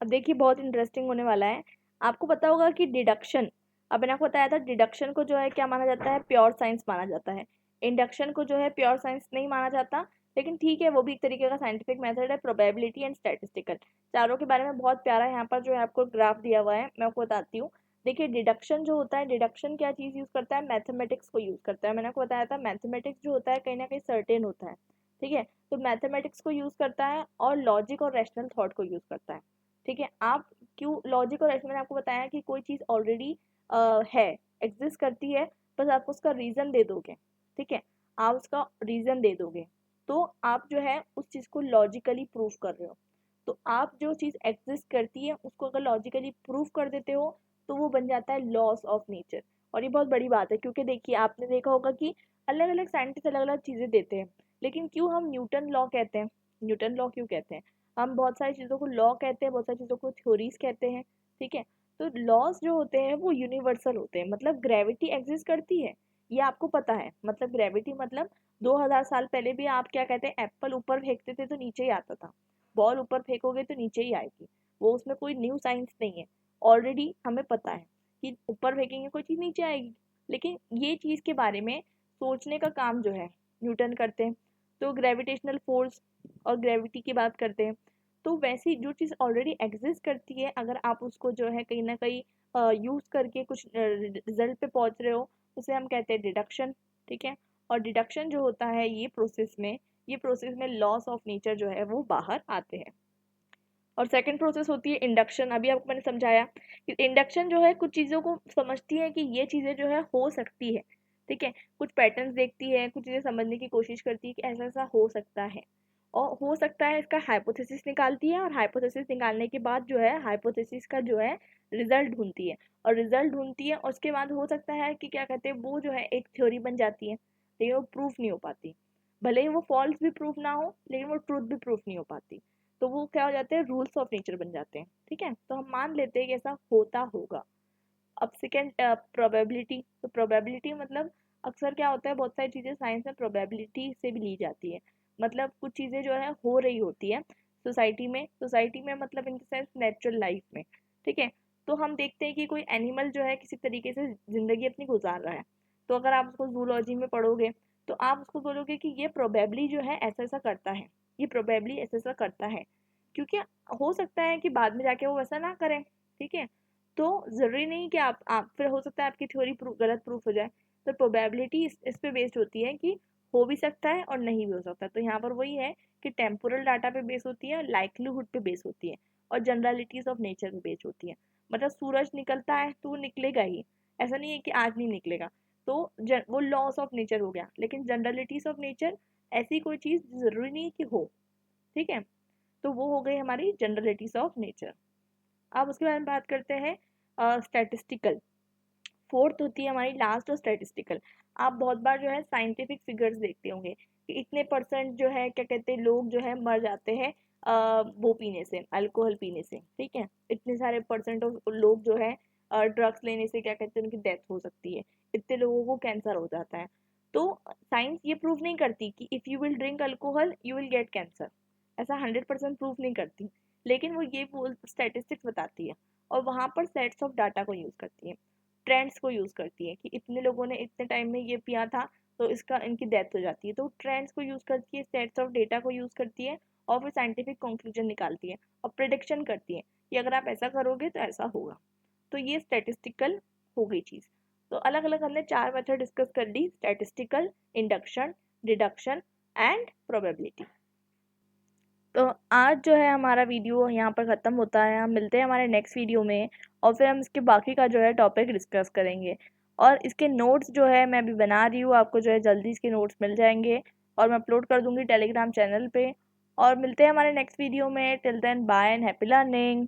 अब देखिए बहुत इंटरेस्टिंग होने वाला है। आपको पता होगा कि डिडक्शन, अब मैंने आपको बताया था डिडक्शन को जो है क्या माना जाता है, प्योर साइंस माना जाता है। इंडक्शन को जो है प्योर साइंस नहीं माना जाता, लेकिन ठीक है वो भी एक तरीके का साइंटिफिक मेथड है। प्रोबेबिलिटी एंड स्टैटिस्टिकल, चारों के बारे में बहुत प्यारा यहाँ पर जो है आपको ग्राफ दिया हुआ है, मैं आपको बताती हूँ। देखिए डिडक्शन जो होता है, डिडक्शन क्या चीज़ यूज़ करता है, मैथमेटिक्स को यूज़ करता है। मैंने आपको बताया था मैथमेटिक्स जो होता है कहीं ना कहीं सर्टेन होता है, ठीक है। तो मैथमेटिक्स को यूज़ करता है और लॉजिक और रैशनल थॉट को यूज़ करता है, ठीक है। आप क्यों लॉजिक और मैंने आपको बताया कि कोई चीज़ ऑलरेडी है, एग्जिस्ट करती है, बस आप उसका रीज़न दे दोगे, ठीक है। आप उसका रीज़न दे दोगे तो आप जो है उस चीज़ को लॉजिकली प्रूव कर रहे हो। तो आप जो चीज़ एग्जिस्ट करती है उसको अगर लॉजिकली प्रूव कर देते हो, तो वो बन जाता है लॉस ऑफ नेचर। और ये बहुत बड़ी बात है, क्योंकि देखिए आपने देखा होगा कि अलग अलग साइंटिस्ट अलग अलग चीज़ें देते हैं, लेकिन क्यों हम न्यूटन लॉ कहते हैं, न्यूटन लॉ क्यों कहते हैं। हम बहुत सारी चीज़ों को लॉ कहते हैं, बहुत सारी चीज़ों को थ्योरीज कहते हैं, ठीक है। तो लॉज जो होते हैं वो यूनिवर्सल होते हैं। मतलब ग्रेविटी एग्जिस्ट करती है, ये आपको पता है। मतलब ग्रेविटी मतलब 2000 साल पहले भी आप क्या कहते हैं, एप्पल ऊपर फेंकते थे तो नीचे ही आता था, बॉल ऊपर फेंकोगे तो नीचे ही आएगी। वो उसमें कोई न्यू साइंस नहीं है, ऑलरेडी हमें पता है कि ऊपर फेंकेंगे कोई चीज़ नीचे आएगी। लेकिन ये चीज़ के बारे में सोचने का काम जो है न्यूटन करते हैं। तो ग्रेविटेशनल फोर्स और ग्रेविटी की बात करते हैं। तो वैसी जो चीज़ ऑलरेडी एग्जिस्ट करती है, अगर आप उसको जो है कहीं ना कहीं यूज़ करके कुछ रिजल्ट पे पहुंच रहे हो, उसे हम कहते हैं डिडक्शन, ठीक है। और डिडक्शन जो होता है ये प्रोसेस में लॉस ऑफ नेचर जो है वो बाहर आते हैं। और सेकंड प्रोसेस होती है इंडक्शन। अभी आपको मैंने समझाया कि इंडक्शन जो है कुछ चीज़ों को समझती है कि ये चीज़ें जो है हो सकती है, ठीक है, कुछ पैटर्न्स देखती है, कुछ चीज़ें समझने की कोशिश करती है कि ऐसा ऐसा हो सकता है, और हो सकता है इसका हाइपोथेसिस निकालती है, और हाइपोथेसिस निकालने के बाद जो है हाइपोथेसिस का जो है रिजल्ट ढूंढती है, और रिजल्ट ढूंढती है, और उसके बाद हो सकता है कि क्या कहते हैं वो जो है एक थ्योरी बन जाती है, लेकिन वो प्रूफ नहीं हो पाती। भले ही वो फॉल्स भी प्रूफ ना हो, लेकिन वो ट्रूथ भी प्रूफ नहीं हो पाती, तो वो क्या हो जाते हैं, रूल्स ऑफ नेचर बन जाते हैं। ठीक है, तो हम मान लेते हैं कि ऐसा होता होगा। अब सेकेंड प्रोबेबिलिटी। तो प्रोबेबिलिटी मतलब अक्सर क्या होता है, बहुत सारी चीज़ें साइंस में प्रोबेबिलिटी से भी ली जाती है। मतलब कुछ चीज़ें जो है हो रही होती है सोसाइटी में मतलब in the sense natural life में। ठीक है, तो हम देखते हैं कि कोई एनिमल जो है किसी तरीके से ज़िंदगी अपनी गुजार रहा है, तो अगर आप उसको जूलॉजी में पढ़ोगे तो आप उसको बोलोगे कि ये प्रोबेबली जो है ऐसा ऐसा करता है, ये प्रोबेबली ऐसा ऐसा करता है, क्योंकि हो सकता है कि बाद में जाके वो वैसा ना करें। ठीक है, तो ज़रूरी नहीं कि आप फिर हो सकता है आपकी थ्योरी गलत प्रूफ हो जाए। तो प्रोबेबिलिटी इस पे बेस्ड होती है कि हो भी सकता है और नहीं भी हो सकता। तो यहाँ पर वही है कि टेम्पोरल डाटा पे बेस होती है, लाइक्लीहुड पे बेस होती है, और जनरलिटीज ऑफ नेचर पे बेस होती है। मतलब सूरज निकलता है तो वो निकलेगा ही, ऐसा नहीं है कि आज नहीं निकलेगा। तो वो लॉस ऑफ नेचर हो गया, लेकिन जनरलिटीज ऑफ नेचर ऐसी कोई चीज़ ज़रूरी नहीं कि हो। ठीक है, तो वो हो गई हमारी जनरलिटीज ऑफ नेचर। अब उसके बारे में बात करते हैं स्टैटिस्टिकल। फोर्थ होती है हमारी लास्ट और स्टैटिस्टिकल। आप बहुत बार जो है साइंटिफिक फिगर्स देखते होंगे कि इतने परसेंट जो है क्या कहते हैं लोग जो है मर जाते हैं वो पीने से, अल्कोहल पीने से। ठीक है, इतने सारे परसेंट ऑफ लोग जो है ड्रग्स लेने से क्या कहते हैं उनकी डेथ हो सकती है, इतने लोगों को कैंसर हो जाता है। तो साइंस ये प्रूव नहीं करती कि if you will drink alcohol you will get cancer, ऐसा 100% प्रूव नहीं करती, लेकिन वो ये स्टैटिस्टिक्स बताती है, और वहाँ पर सेट्स ऑफ डाटा को यूज़ करती है, ट्रेंड्स को यूज़ करती है कि इतने लोगों ने इतने टाइम में ये पिया था तो इसका इनकी डेथ हो जाती है। तो ट्रेंड्स को यूज़ करती है, सेट्स ऑफ डेटा को यूज़ करती है, और फिर साइंटिफिक कंक्लूजन निकालती है और प्रिडिक्शन करती है कि अगर आप ऐसा करोगे तो ऐसा होगा। तो ये स्टैटिस्टिकल हो गई चीज़। तो अलग अलग हमने 4 मेथड डिस्कस कर ली, statistical, induction, deduction and probability. तो आज जो है हमारा वीडियो यहाँ पर ख़त्म होता है। हम मिलते हैं हमारे नेक्स्ट वीडियो में, और फिर हम इसके बाकी का जो है टॉपिक डिस्कस करेंगे। और इसके नोट्स जो है मैं अभी बना रही हूँ, आपको जो है जल्दी इसके नोट्स मिल जाएंगे, और मैं अपलोड कर दूँगी टेलीग्राम चैनल पे। और मिलते हैं हमारे नेक्स्ट वीडियो में। Till then bye and happy learning.